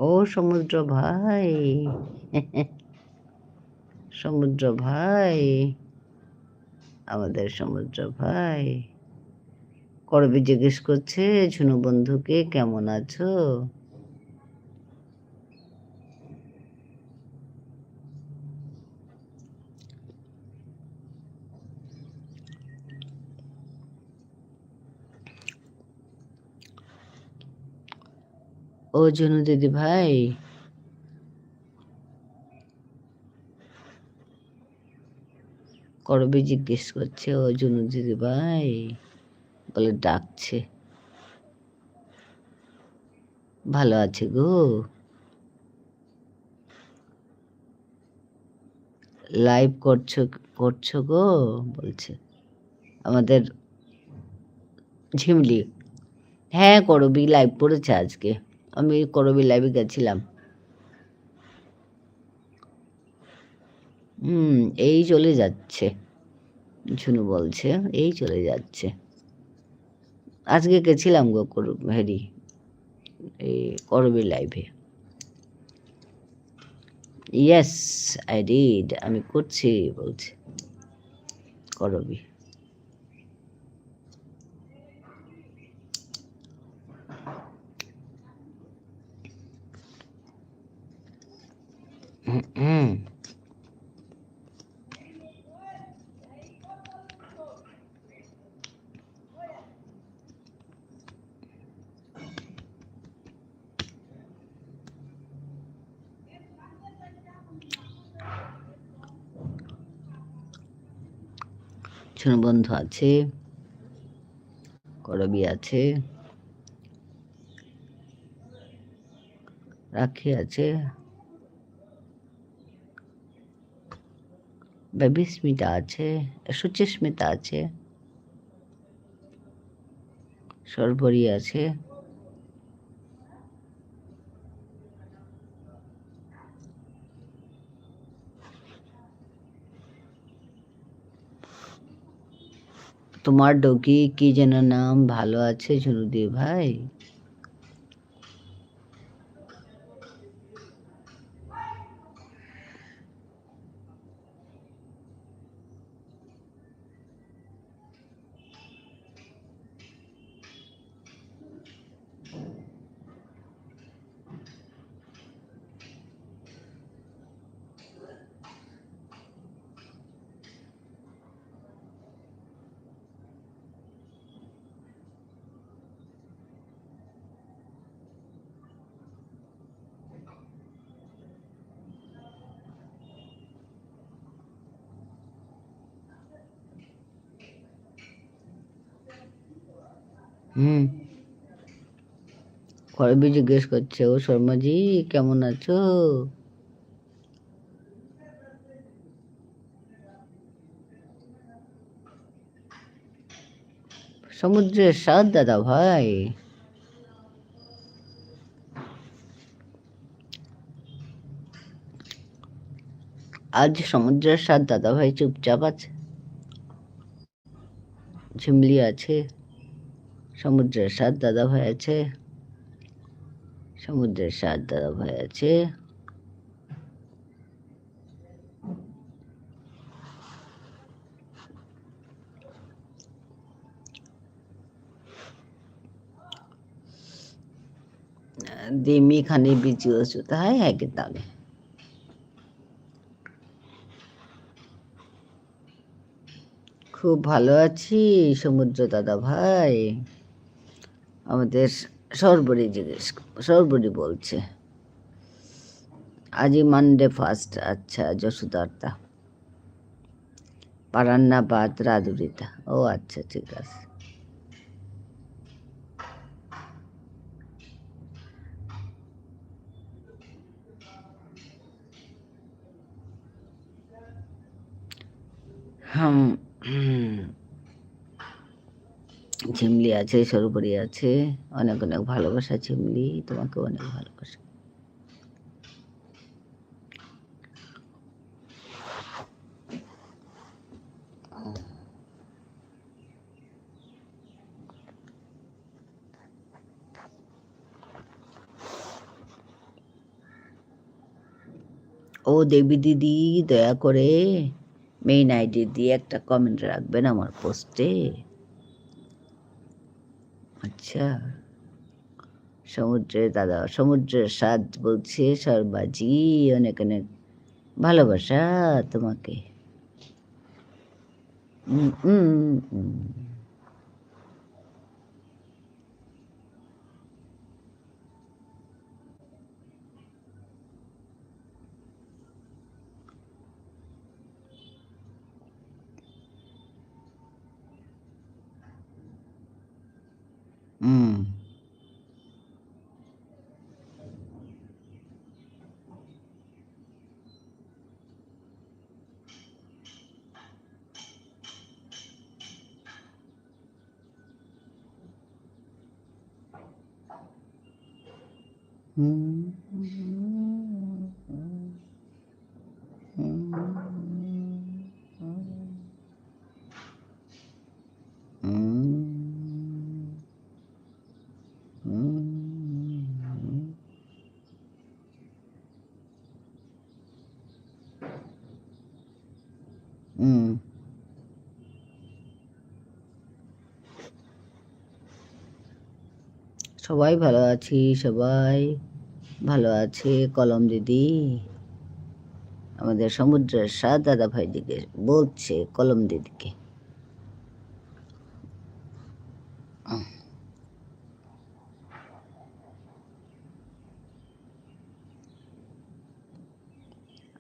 ও সমুদ্র ভাই, সমুদ্র ভাই, আমাদের সমুদ্র ভাই করবি জিজ্ঞেস করছে ঝুনু বন্ধুকে কেমন আছো। ও ঝুনু দিদি ভাই, করবি জিজ্ঞেস করছে ও ঝুনু দিদি ভাই বলে ডাকছে। ভালো আছে গো, লাইভ করছো করছো গো বলছে আমাদের ঝিমলি। হ্যাঁ করবি লাইভ করেছে আজকে, আমি করবি লাইভে গেছিলাম। হুম, এই চলে যাচ্ছে, ঝুনু বলছে এই চলে যাচ্ছে। আজকে গেছিলাম গো হেরি এই করবি লাইভে। ইয়েস আই ডিড, আমি করছি বলছে করবি। হুম, বন্ধু আছে, করবী আছে, রাখি আছে, বেবিস্মিতা আছে, সুচিস্মিতা আছে, সর্বরী আছে, তোমার ডগি কি যেন নাম, ভালো আছে ঝুনুদি ভাই? করবী জিজ্ঞেস করছে, ও শর্মাজি কেমন আছো? সমুদ্রের স্বাদ দাদা ভাই, আজ সমুদ্রের স্বাদ দাদা ভাই চুপচাপ আছে, ঝিমলি আছে, সমুদ্রের স্বাদ দাদা ভাই আছে, সমুদ্রের স্বাদ দাদা ভাই আছে। দিমি খানি বিচি ওষুধ, হাই হ্যাঁ তাহলে খুব ভালো আছি সমুদ্র দাদা ভাই। আমাদের সর্বরী জিজ্ঞেস, সর্বরী বলছে আজই মানডে ফার্স্ট। আচ্ছা, যশোদার্তা পারান্নাবাদ রাধুরিতা, ও আচ্ছা ঠিক আছে। ঝিমলি আছে, সর্বরী আছে, অনেক অনেক ভালোবাসা ঝিমলি, তোমাকে অনেক ভালোবাসা। ও দেবী দিদি, দয়া করে মেইন আইডি দিয়ে একটা কমেন্ট রাখবেন আমার পোস্টে। আচ্ছা, সমুদ্রের দাদা, সমুদ্রের স্বাদ বলছে সর্বাজি, অনেক অনেক ভালোবাসা তোমাকে। উম, উম, উম, উম, উম, সবাই ভালো আছি, সবাই ভালো আছে। কলম দিদি, আমাদের সমুদ্রের স্বাদ দাদা ভাই দিকে বলছে, কলম দিদিকে।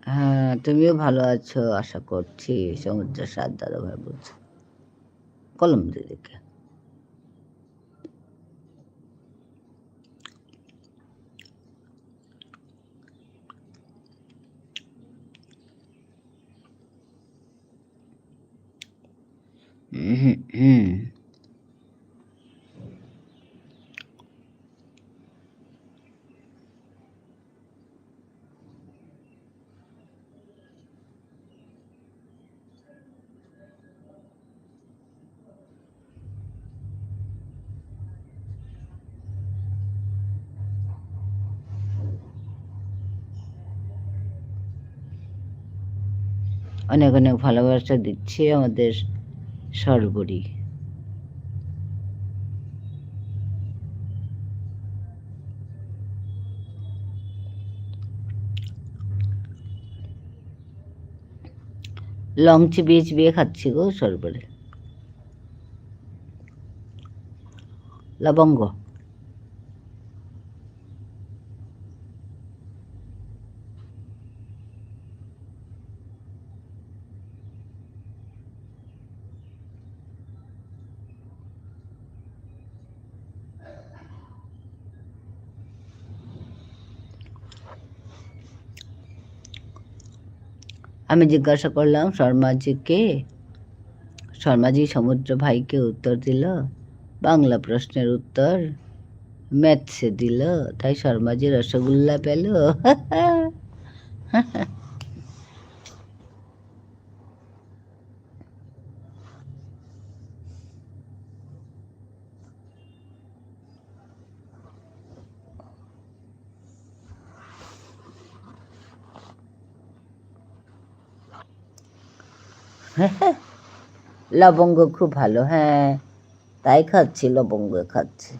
হ্যাঁ, তুমিও ভালো আছো আশা করছি, সমুদ্রের স্বাদ দাদা ভাই বলছে। কলম দিদিকে। অনেক অনেক ভালোবাসা দিচ্ছে আমাদের সর্বরী। লং চিবিয়ে চিবিয়ে খাচ্ছি গো সর্বরে। লবঙ্গ। আমি জিজ্ঞাসা করলাম শর্মাজিকে, শর্মাজি সমুদ্র ভাইকে উত্তর দিল, বাংলা প্রশ্নের উত্তর ম্যাথসে দিল, তাই শর্মাজি রসগোল্লা পেল। লবঙ্গ খুব ভালো, হ্যাঁ তাই খাচ্ছি, লবঙ্গ খাচ্ছি।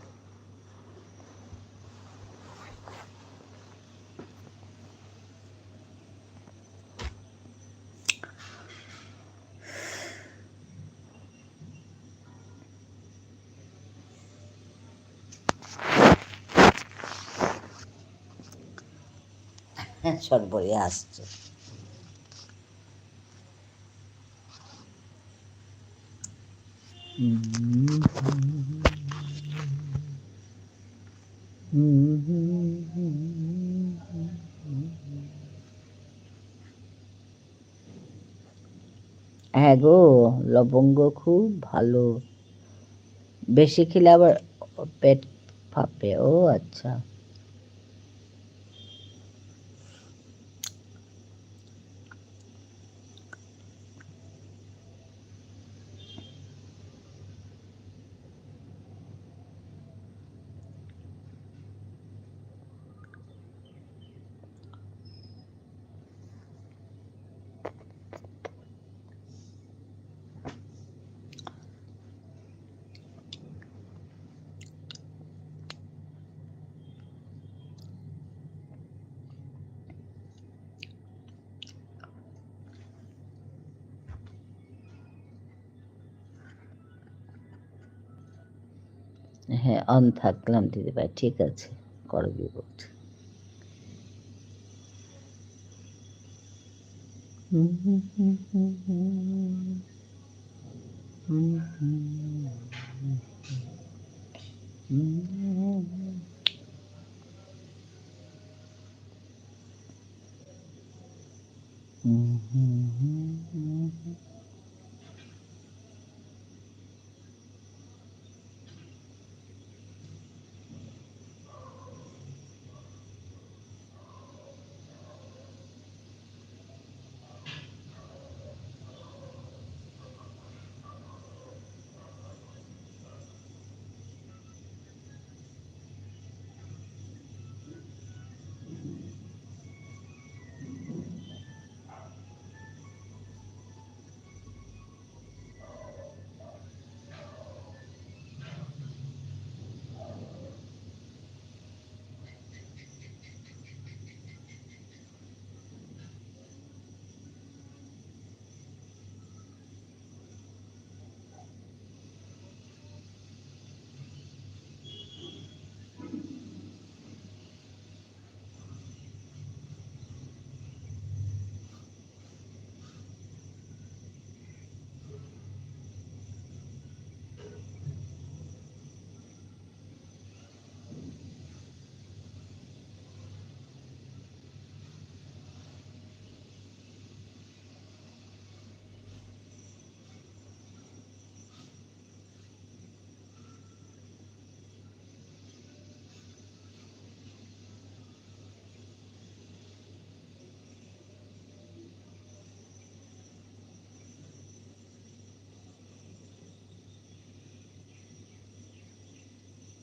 সর্বরে আসছে। হ্যাঁ গো, লবঙ্গ খুব ভালো, বেশি খেলে আবার পেট ফাঁপে। ও আচ্ছা। হ্যাঁ অন থাকলাম দিদিভাই, ঠিক আছে, করো বিপদ।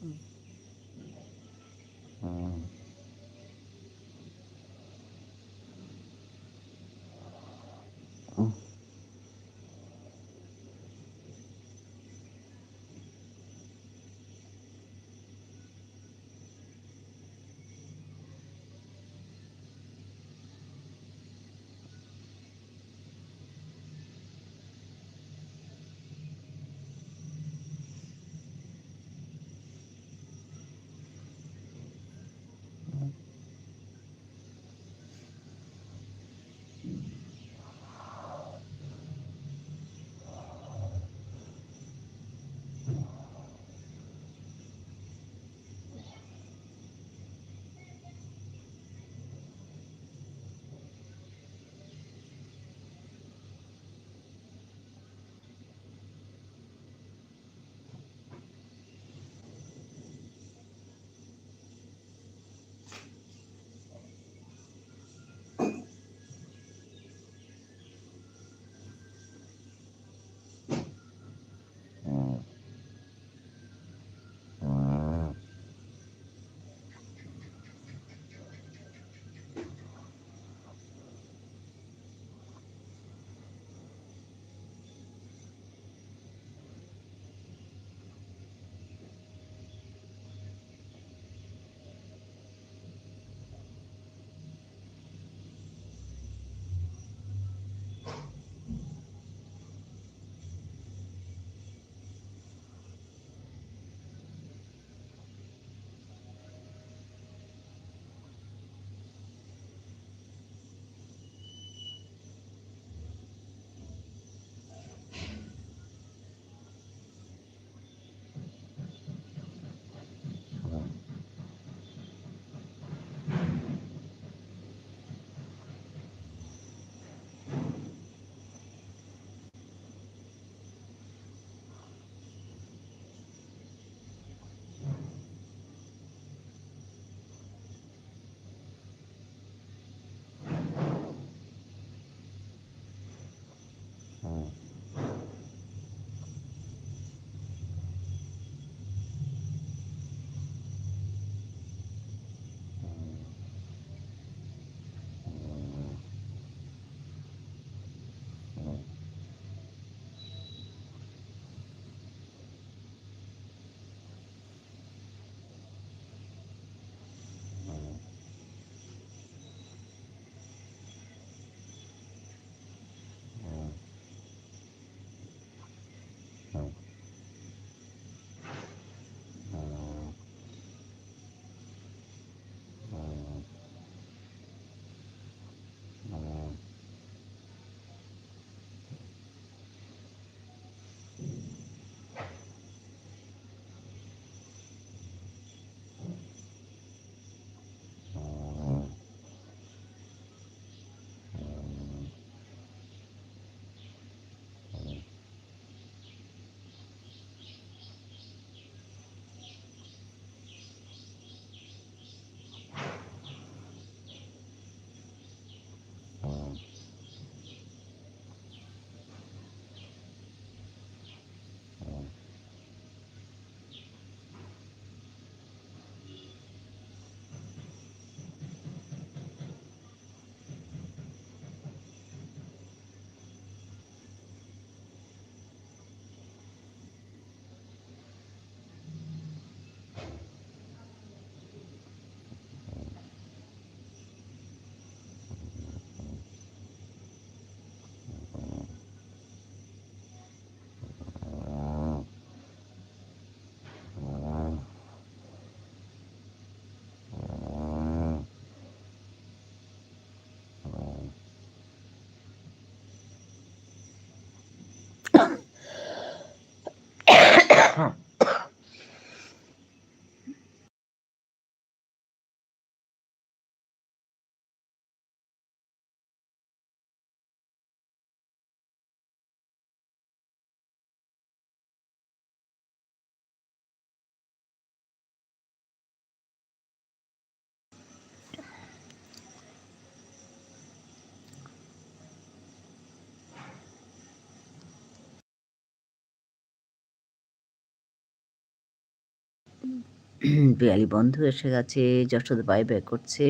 Mm. পিয়ালি বন্ধু এসে গেছে, যশোদা বাই বাই করছে।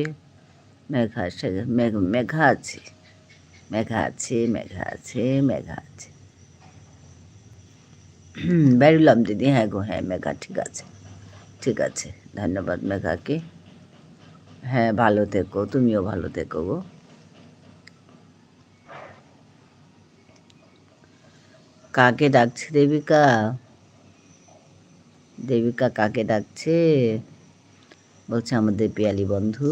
মেঘা এসে মেঘা আছে, মেঘা আছে, মেঘা আছে, মেঘা আছে। বেরুলাম দিদি, হ্যাঁ গো, হ্যাঁ মেঘা, ঠিক আছে, ঠিক আছে, ধন্যবাদ মেঘাকে। হ্যাঁ ভালো থেকো, তুমিও ভালো থেকো গো। কাকে ডাকছে দেবিকা? দেবিকা কাকে ডাকছে? বলছে আমাদের পিয়ালি বন্ধু।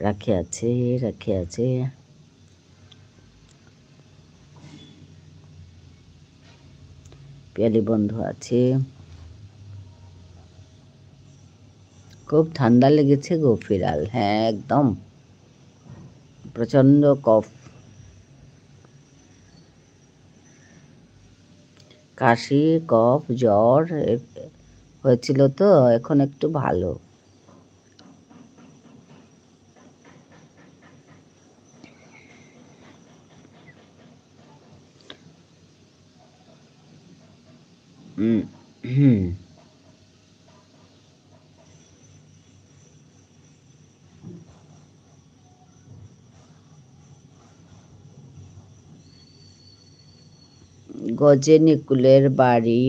রাখে আছে, রাখে আছে। পিয়ালি বন্ধু আছে। খুব ঠান্ডা লেগেছে গো ফিরাল, হ্যাঁ একদম প্রচণ্ড কফ, কাশি, কফ, জ্বর হয়েছিল তো, এখন একটু ভালো। হুম, গজে নিকুলের বাড়ি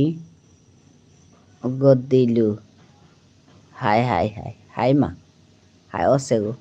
গদিলু। হাই হাই হাই হাই মা, হাই অসে গো।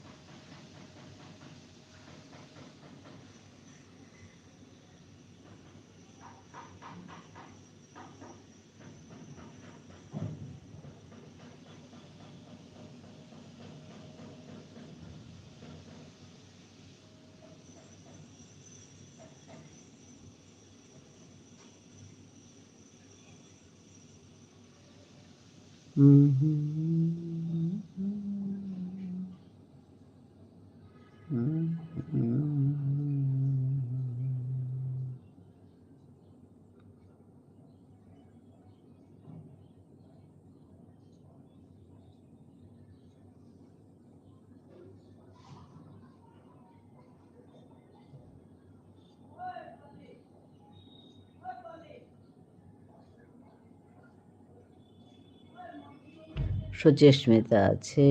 সুচেস্মিতা আছে।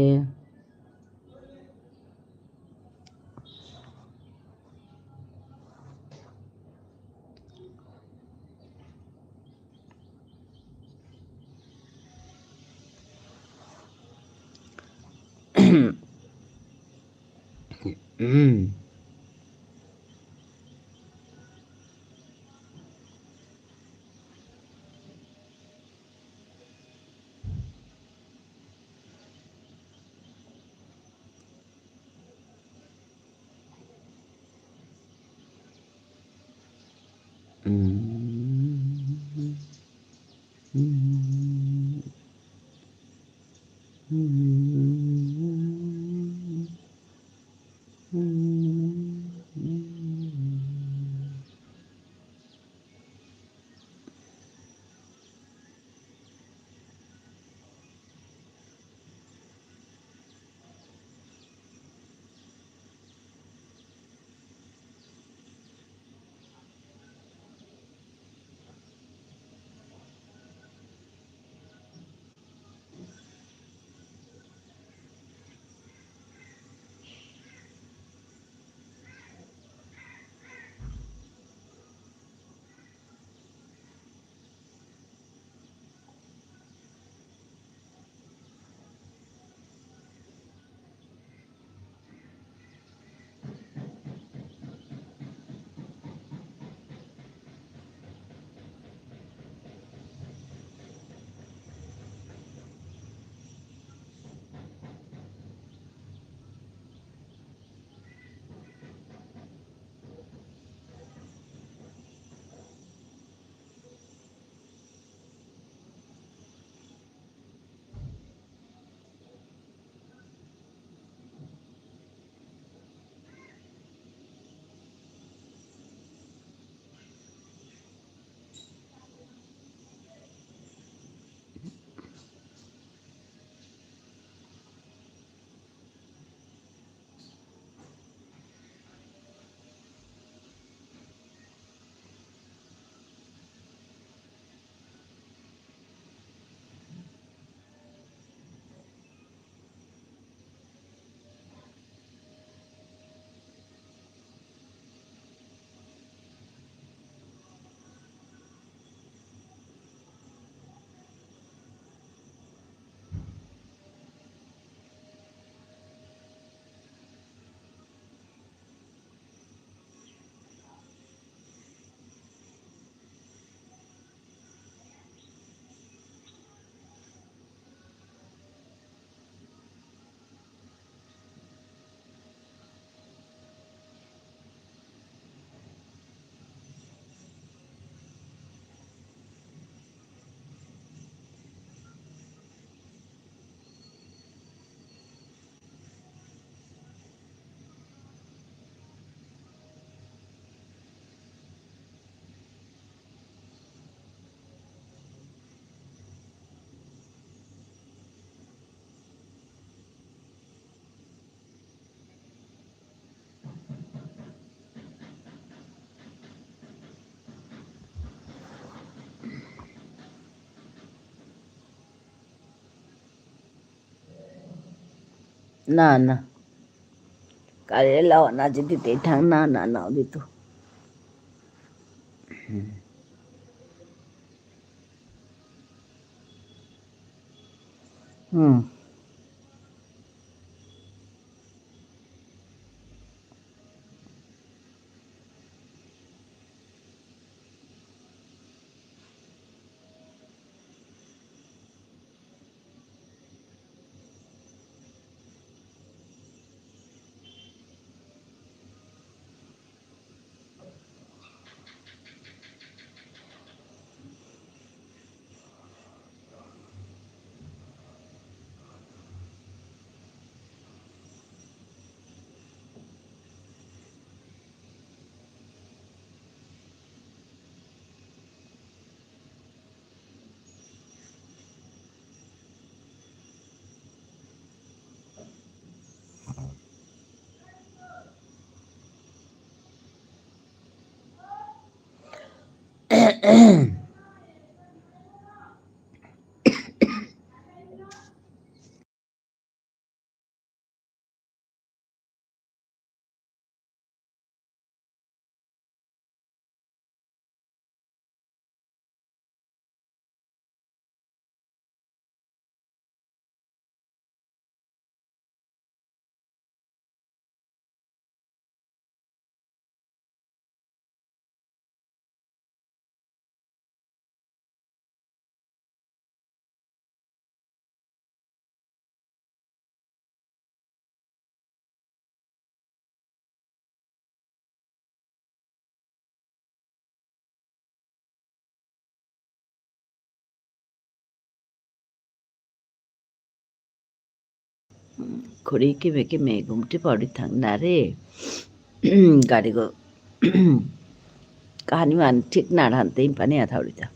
Na na. Kare lao na jadi te thang na na na di tu. Hmm. Khori ke me gumti padi thang na re. Gari go. Kahani man ठीक ना रहते ही पानी आता उड़ीता.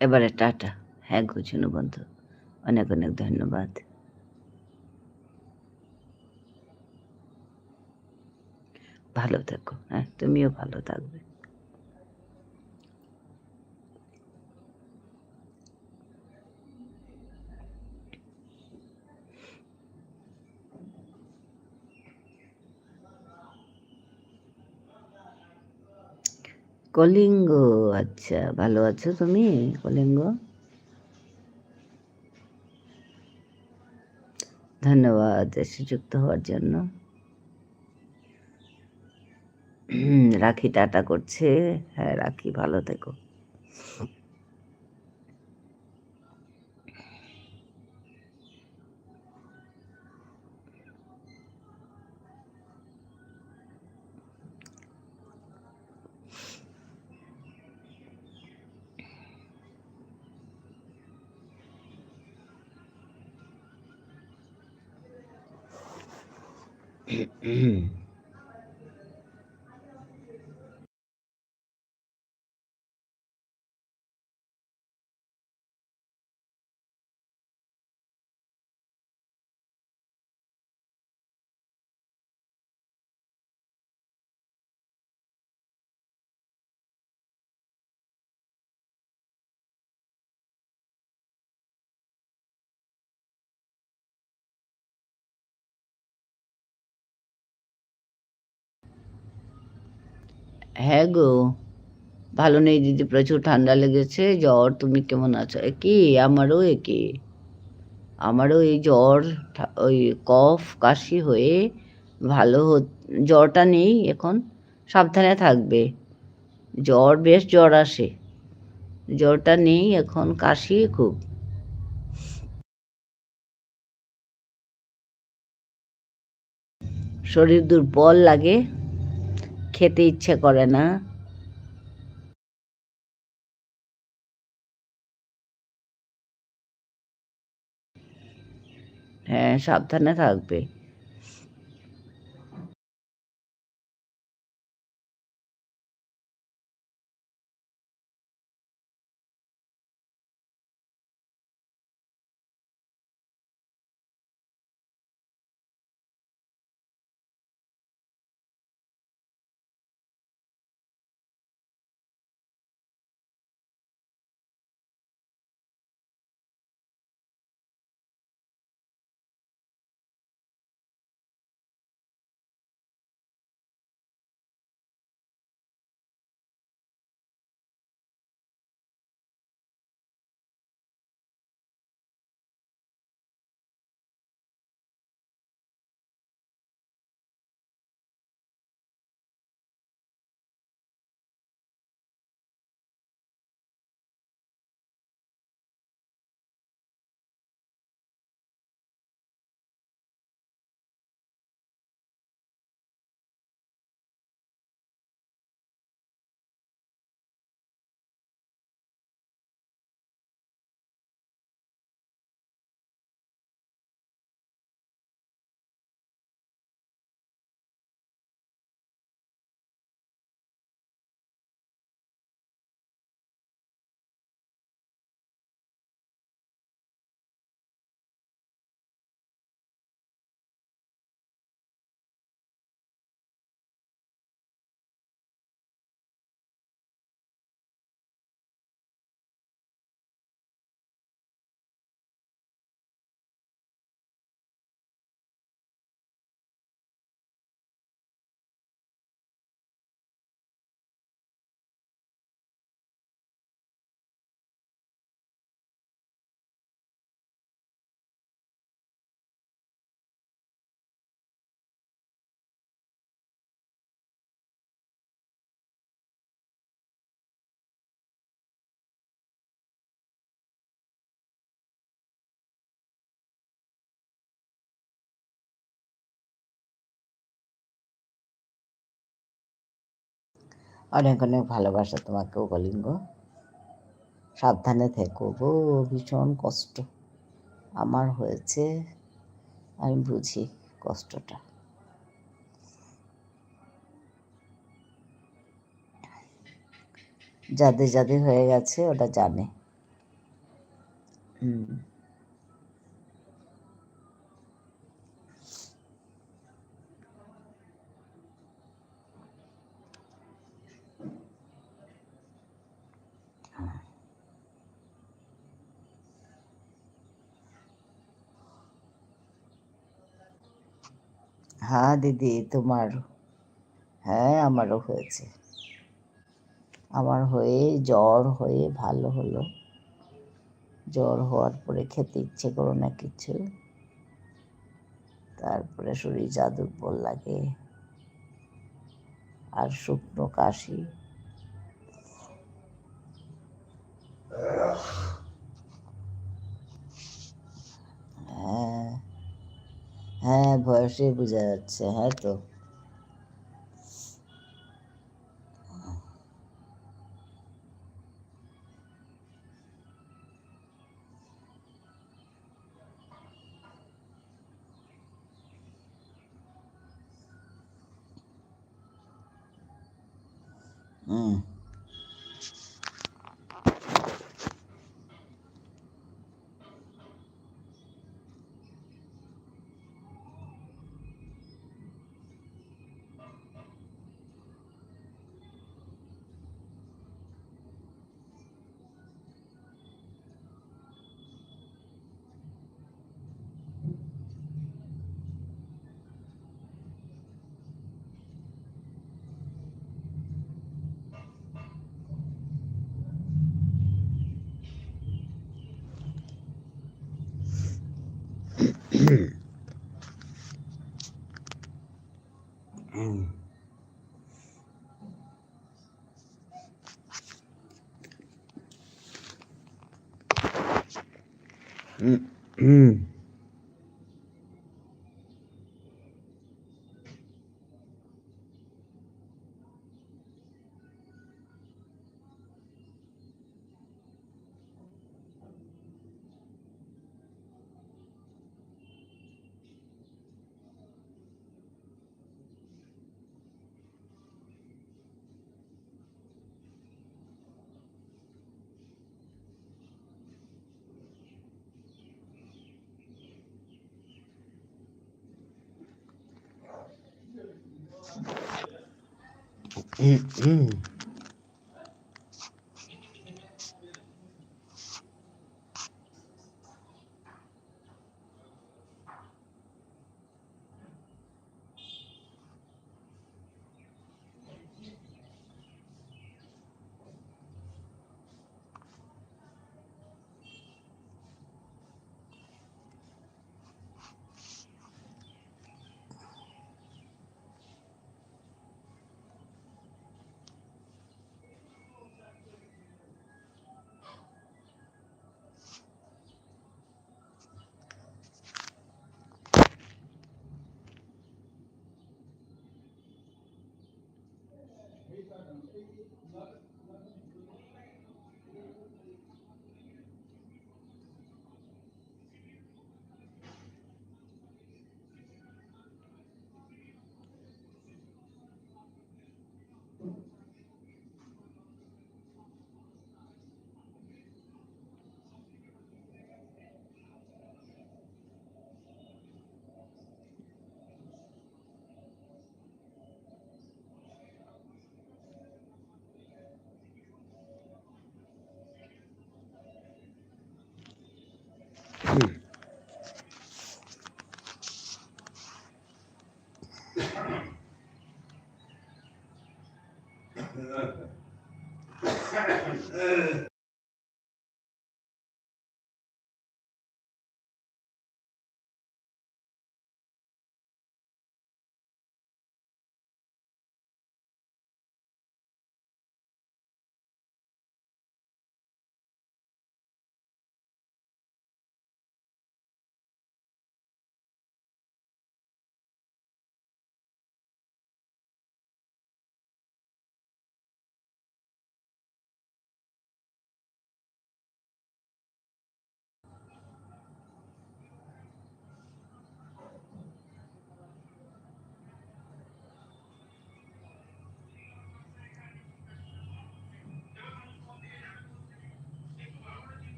এবারে tata. হ্যাঁ গো ঝুনু বন্ধু, অনেক অনেক ধন্যবাদ। ভালো থেকো, হ্যাঁ তুমিও ভালো থাকবে। কলিঙ্গ, আচ্ছা ভালো আছো তুমি কলিঙ্গ? ধন্যবাদ এসে যুক্ত হওয়ার জন্য। রাখি টাটা করছে। হ্যাঁ রাখি, ভালো থেকো। হ্যাঁ গো, ভালো নেই দিদি, প্রচুর ঠান্ডা লেগেছে, জ্বর। তুমি কেমন আছো? একই, আমারও এই জ্বর, ওই কফ কাশি হয়ে ভালো জ্বরটা নেই এখন। সাবধানে থাকবে, বেশ জ্বর আসে, জ্বরটা নেই এখন, কাশি খুব। শরীর দুর্বল লাগে, খেতে ইচ্ছে করে না। হ্যাঁ সাবধানে থাকবে। অনেক অনেক ভালোবাসা তোমাকেও কলিঙ্গ। সাবধানে থেকো গো, ভীষণ কষ্ট আমার হয়েছে, আমি বুঝি কষ্টটা। যাদের যাদের হয়ে গেছে ওরা জানে। হ্যাঁ দিদি, তোমার? হ্যাঁ, আমারও হয়েছে। আমার হয়ে জ্বর হয়ে ভালো হলো। জ্বর হওয়ার পরে খেতে ইচ্ছে করো না কিছু, তারপরে শরীর যা দুর্বল লাগে আর শুকনো কাশি। হ্যাঁ, হ্যাঁ, বয়সে বোঝা যাচ্ছে। হ্যাঁ তো। হুম।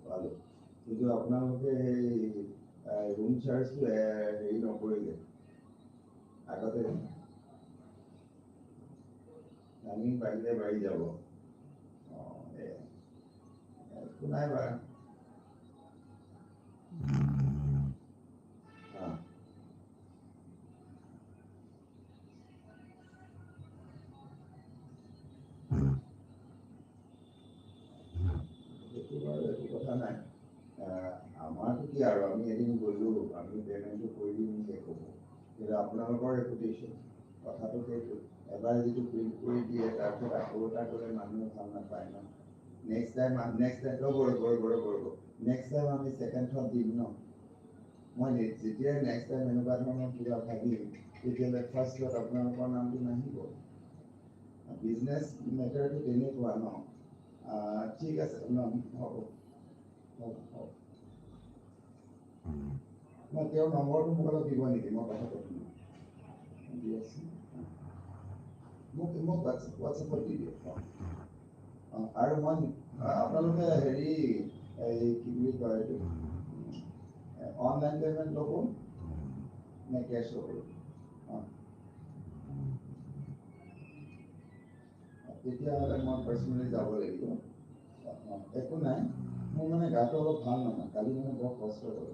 পালোঁ কিন্তু আপোনালোকে সেই ৰুম চাৰ্জটো হেৰি নকৰিলে আগতে দামী বাঢ়িলে বাঢ়ি যাব একো নাই বাৰু সেইটো বাৰু একো কথা নাই আমাৰতো কি আৰু আমি এদিন গ'লোঁ আমি পে'মেণ্টটো কৰি দিম শেষ হ'ব কিন্তু আপোনালোকৰ ৰেপুটেশ্যন কথাটো সেইটো এবাৰ যিটো প্ৰিণ্ট কৰি দিয়ে তাৰপিছত আকৌ এটা গ'লে মানুহে ভাল নাপায় ন নেক্সট টাইম নেক্সট টাইম আমি ছেকেণ্ড থট দিম ন মই যেতিয়া নেক্সট টাইম এনেকুৱা ধৰণৰ কিবা ভাবিম তেতিয়াহ'লে ফাৰ্ষ্ট থট আপোনালোকৰ নামটো নাহিব বিজনেছ মেটাৰটো তেনেকুৱা ন ঠিক আছে ন হ'ব মই তেওঁৰ নম্বৰটো মোক অলপ দিব নেকি মই কথা পাতিম দি আছোঁ মোক হোৱাটছএপত দি দিয়ক আৰু মই আপোনালোকে হেৰি এই কি বুলি কয় এইটো অনলাইন পে'মেণ্ট ল'ব নে কেছ ল'ব তেতিয়াহ'লে মই পাৰ্চনেলি যাব লাগিব একো নাই মোৰ মানে গাটো অলপ ভাল নহয় কালি মানে বৰ কষ্ট হ'ল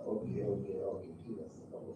অ'কে ঠিক আছে হ'ব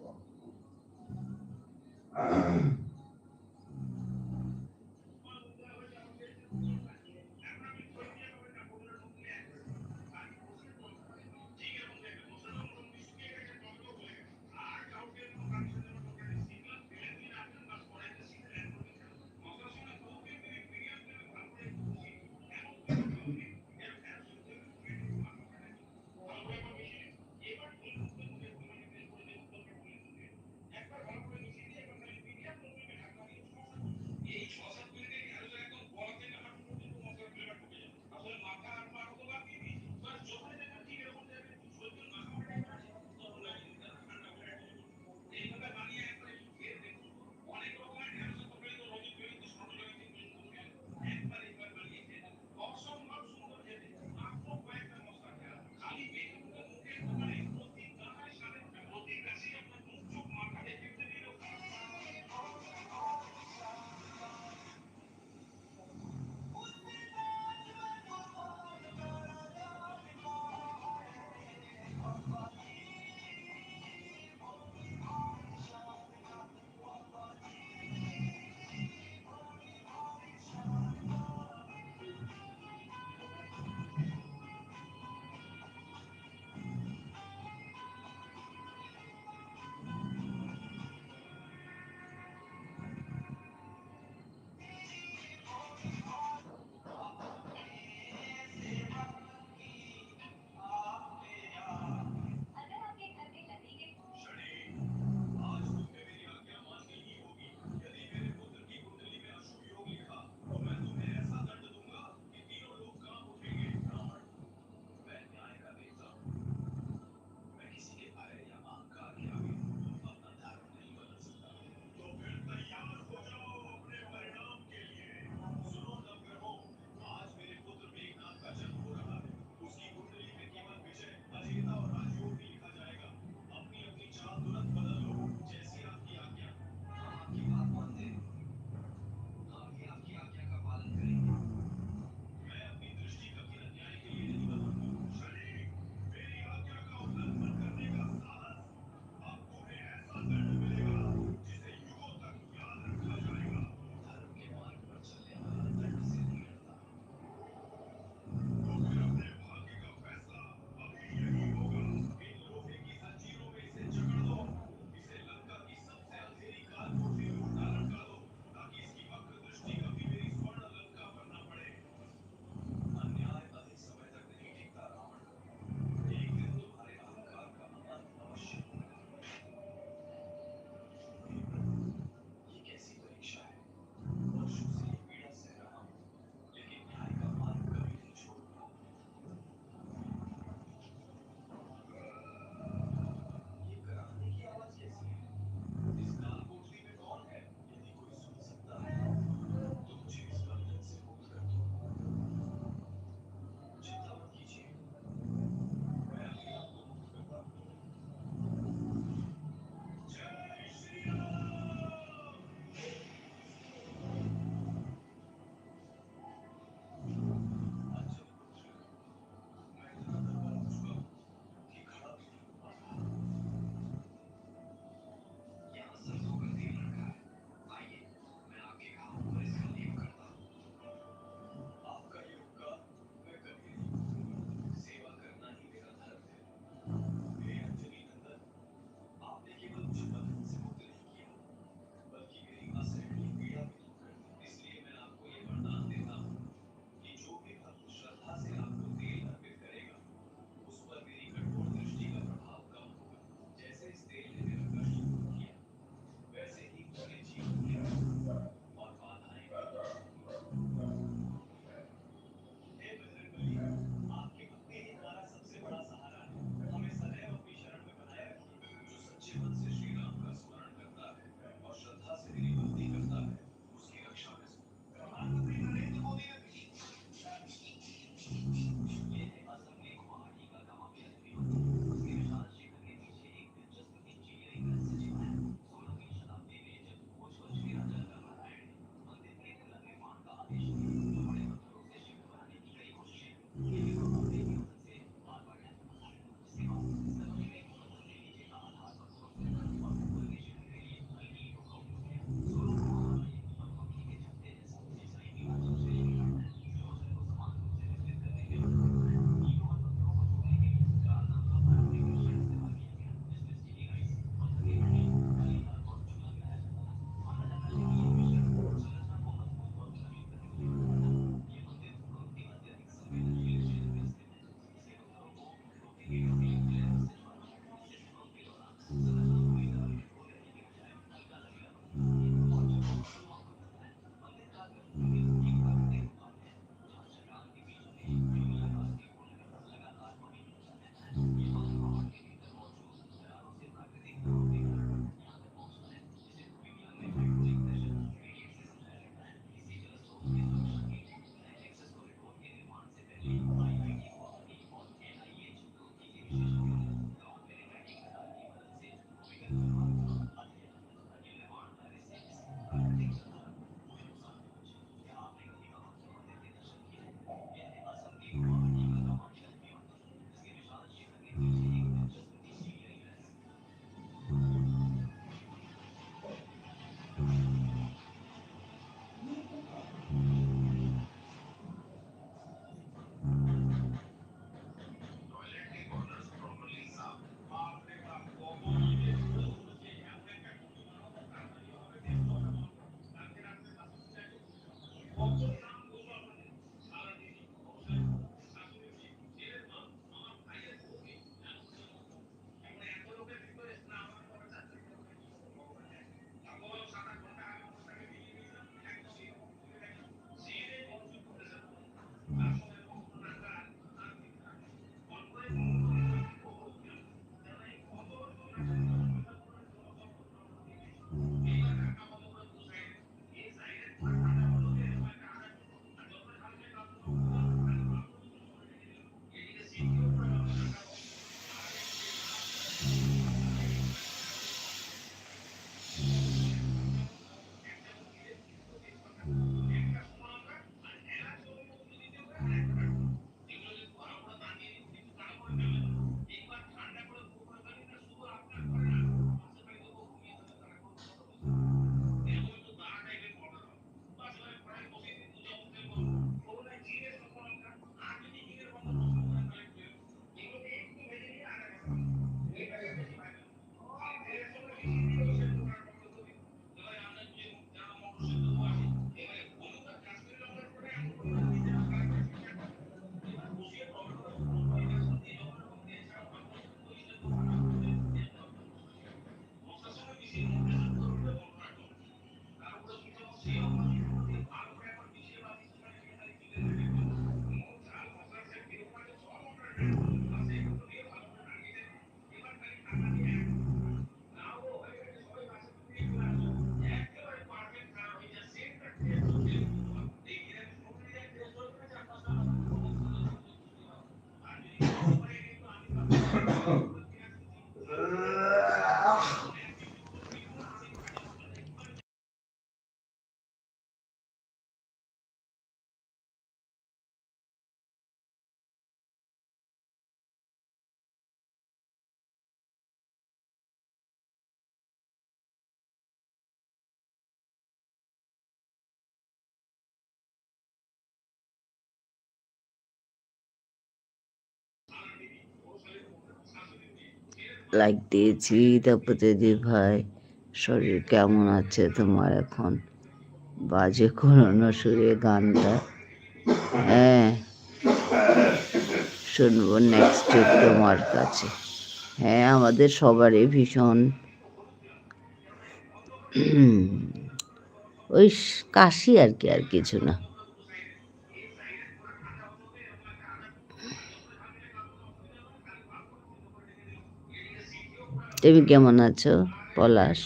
লাইক দিয়েছি। তারপর দিদি ভাই, শরীর কেমন আছে তোমার এখন? বাজে করো না সুরে গানটা। হ্যাঁ, শুনবো নেক্সট উইক তোমার কাছে। হ্যাঁ, আমাদের সবারই ভীষণ ওই কাশি আর কি, আর কিছু না। তুমি কেমন আছো পলাশ?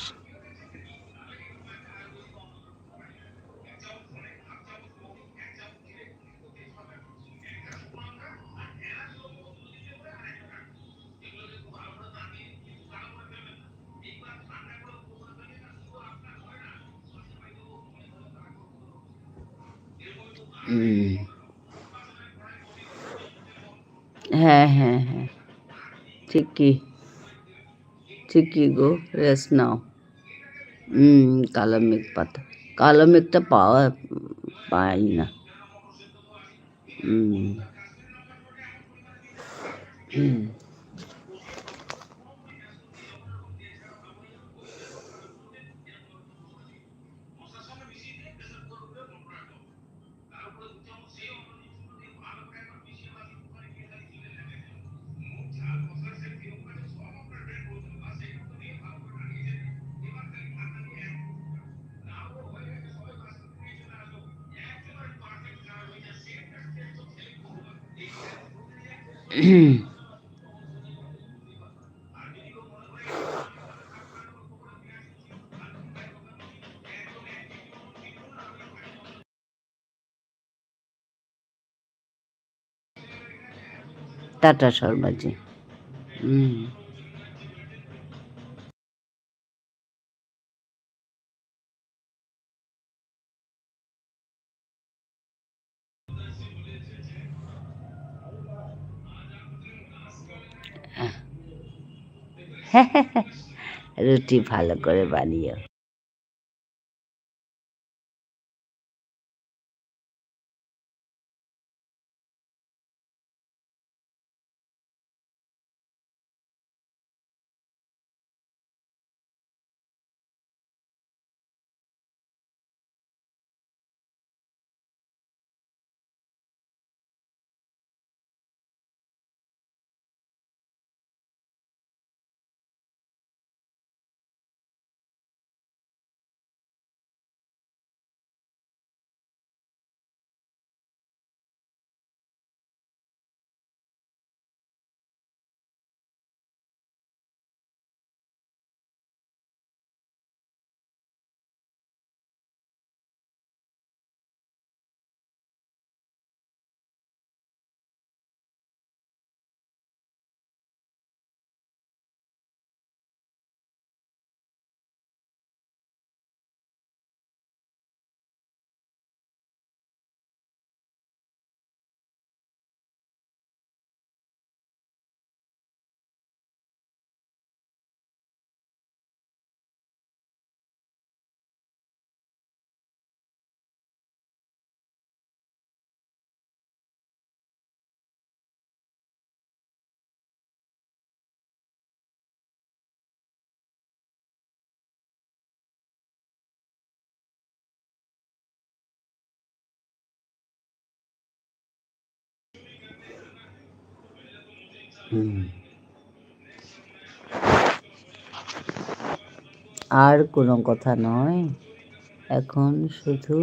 হ্যাঁ হ্যাঁ হ্যাঁ, ঠিকই ঠিকই গো, রেস্ট নাও। কালো মেঘ পাতা, কালো মেঘটা পাই না। হুম হুম টাটা শর্মাজি। হুম রুটি ভালো করে বানিও। হুম আর কোনো কথা নয়, এখন শুধু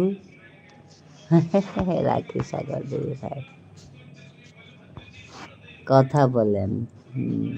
রাখি সাগর দিদি ভাই কথা বলেন। হুম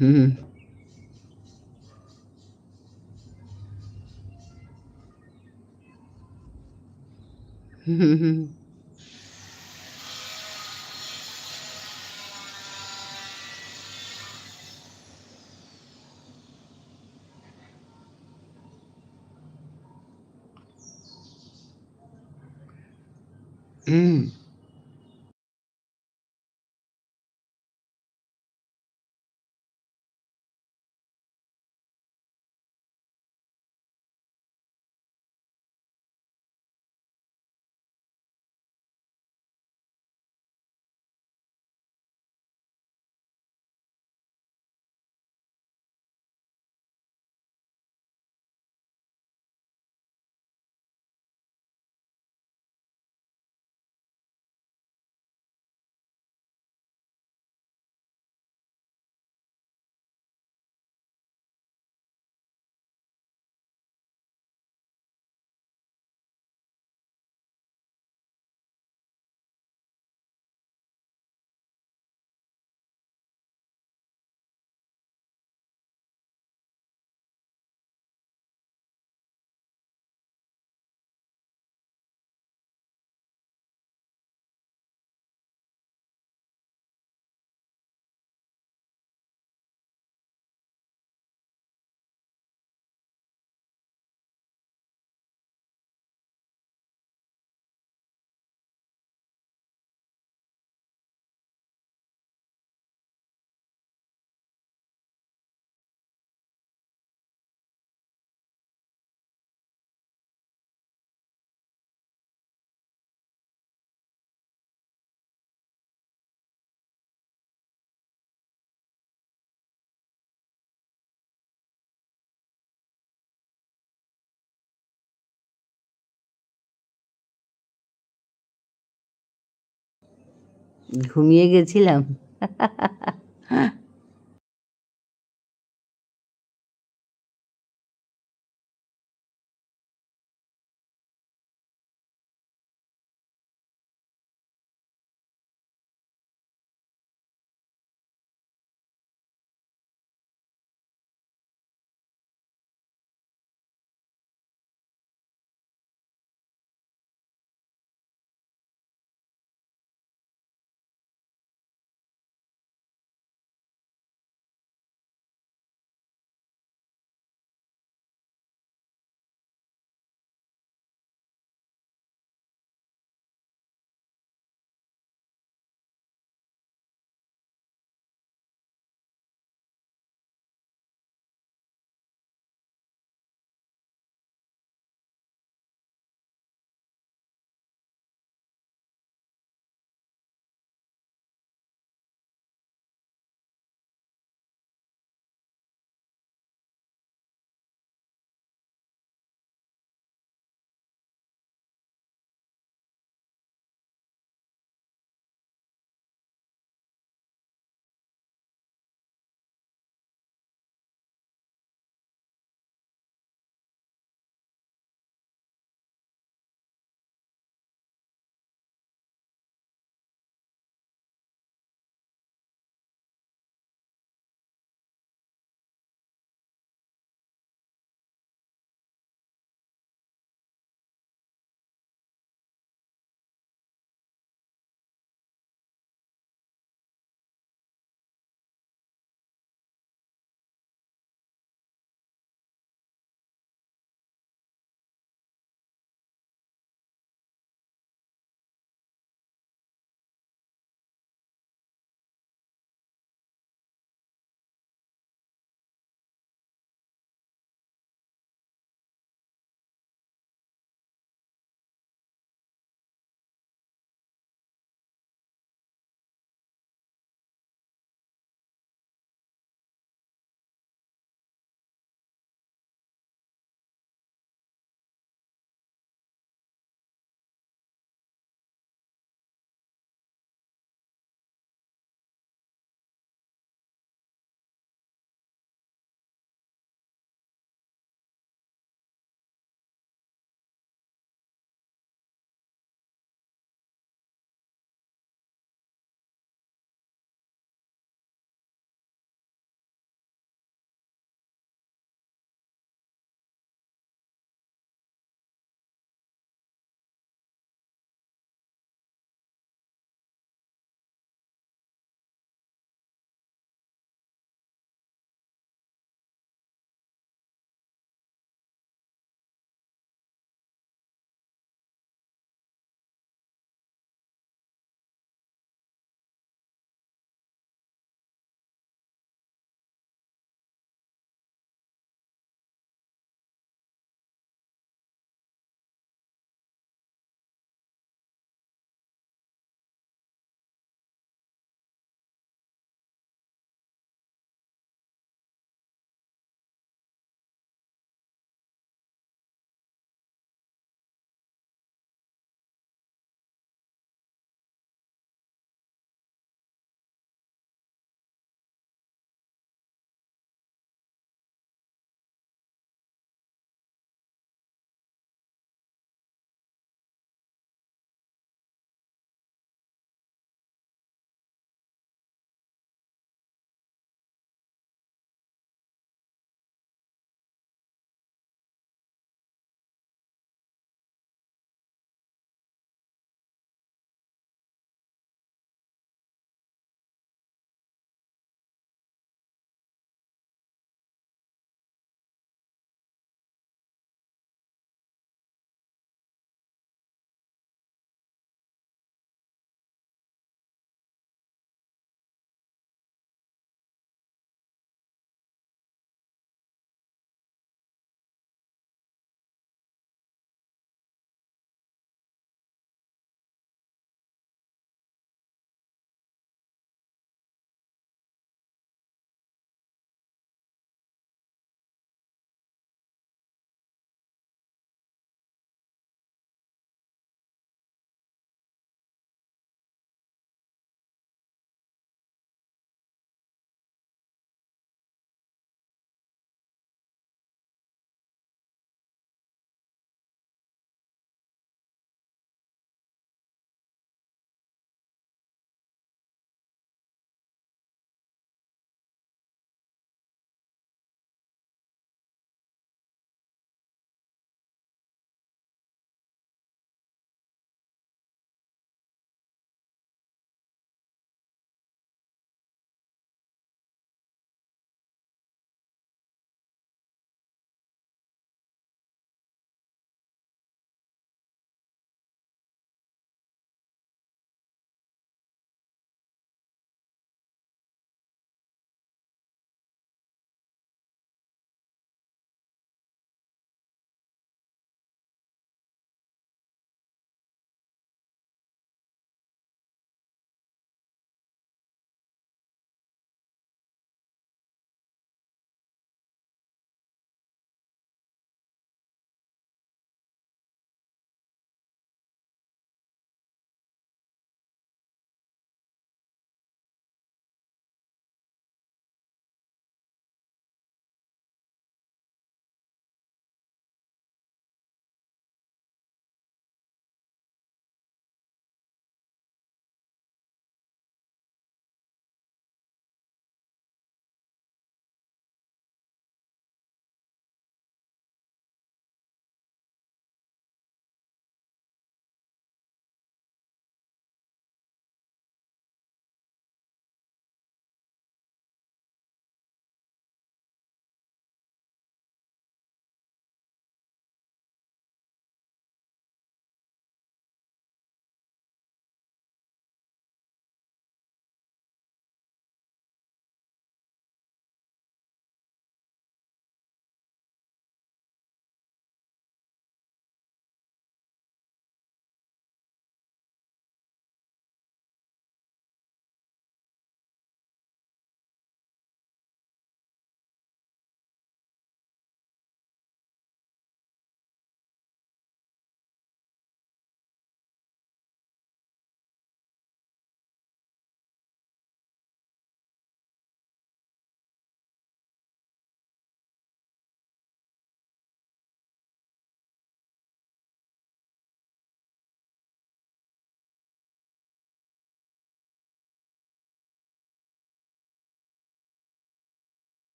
হুম, হুম, হুম, হুম, ঘুমিয়ে গেছিলাম।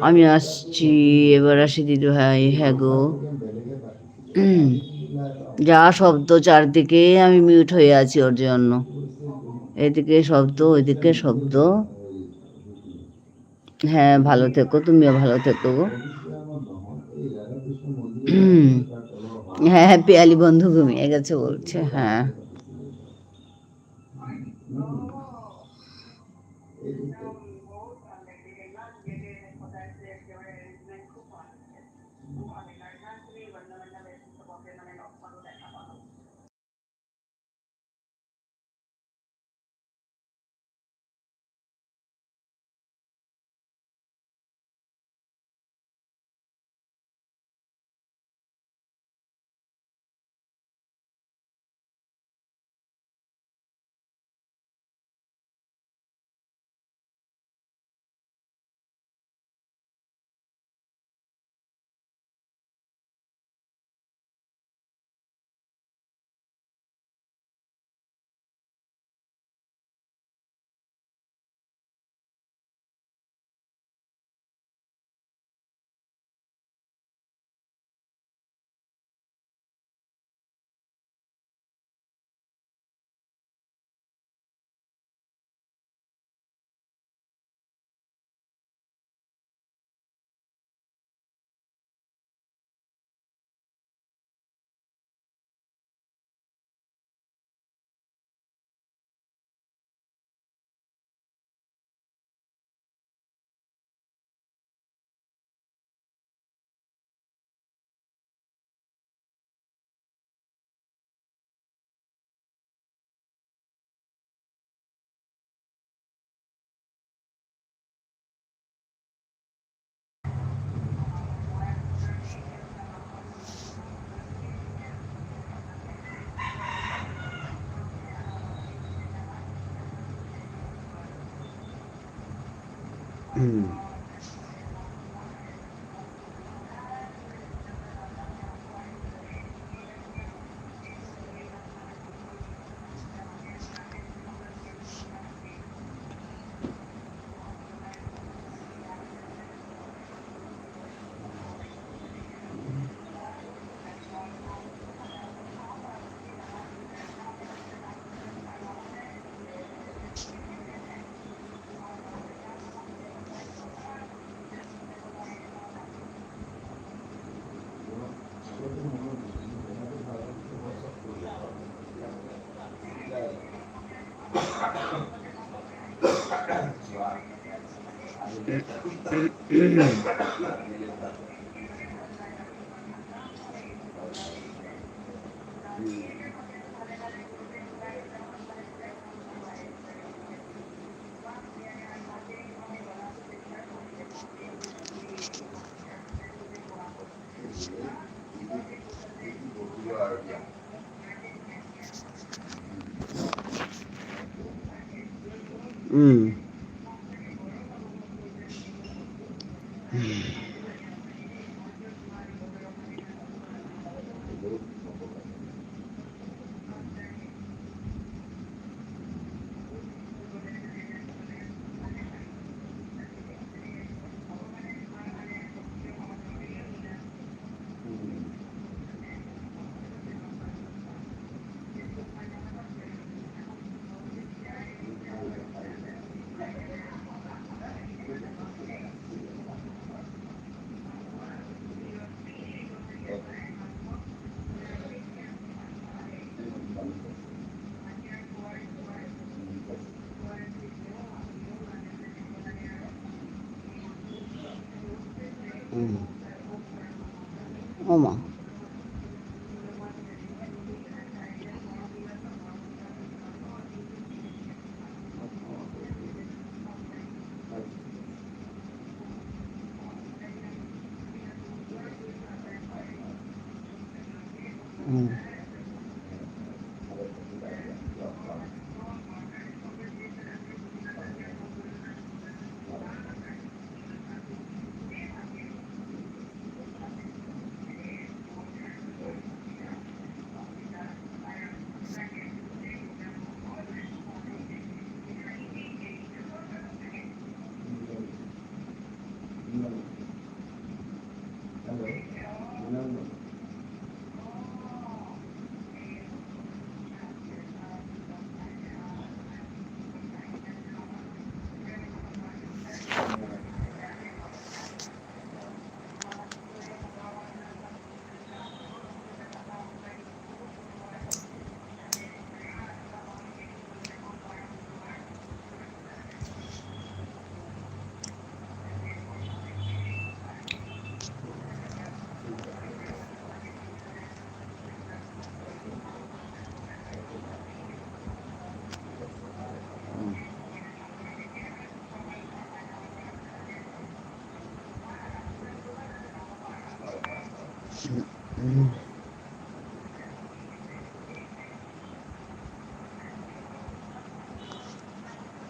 আমি আসছি, এবার আসি দিদি ভাই। হ্যাঁ গো, যা শব্দ চারদিকে, আমি মিউট হয়ে আছি ওর জন্য। এদিকে শব্দ, ওইদিকে শব্দ। হ্যাঁ, ভালো থেকো, তুমিও ভালো থেকো গো। হ্যাঁ, হ্যাঁ, পিয়ালি বন্ধু ঘুমিয়ে গেছে বলছে। হ্যাঁ, ওমা,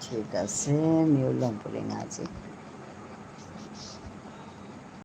ঠিক আছে, আমিও লম্পরিং আছি।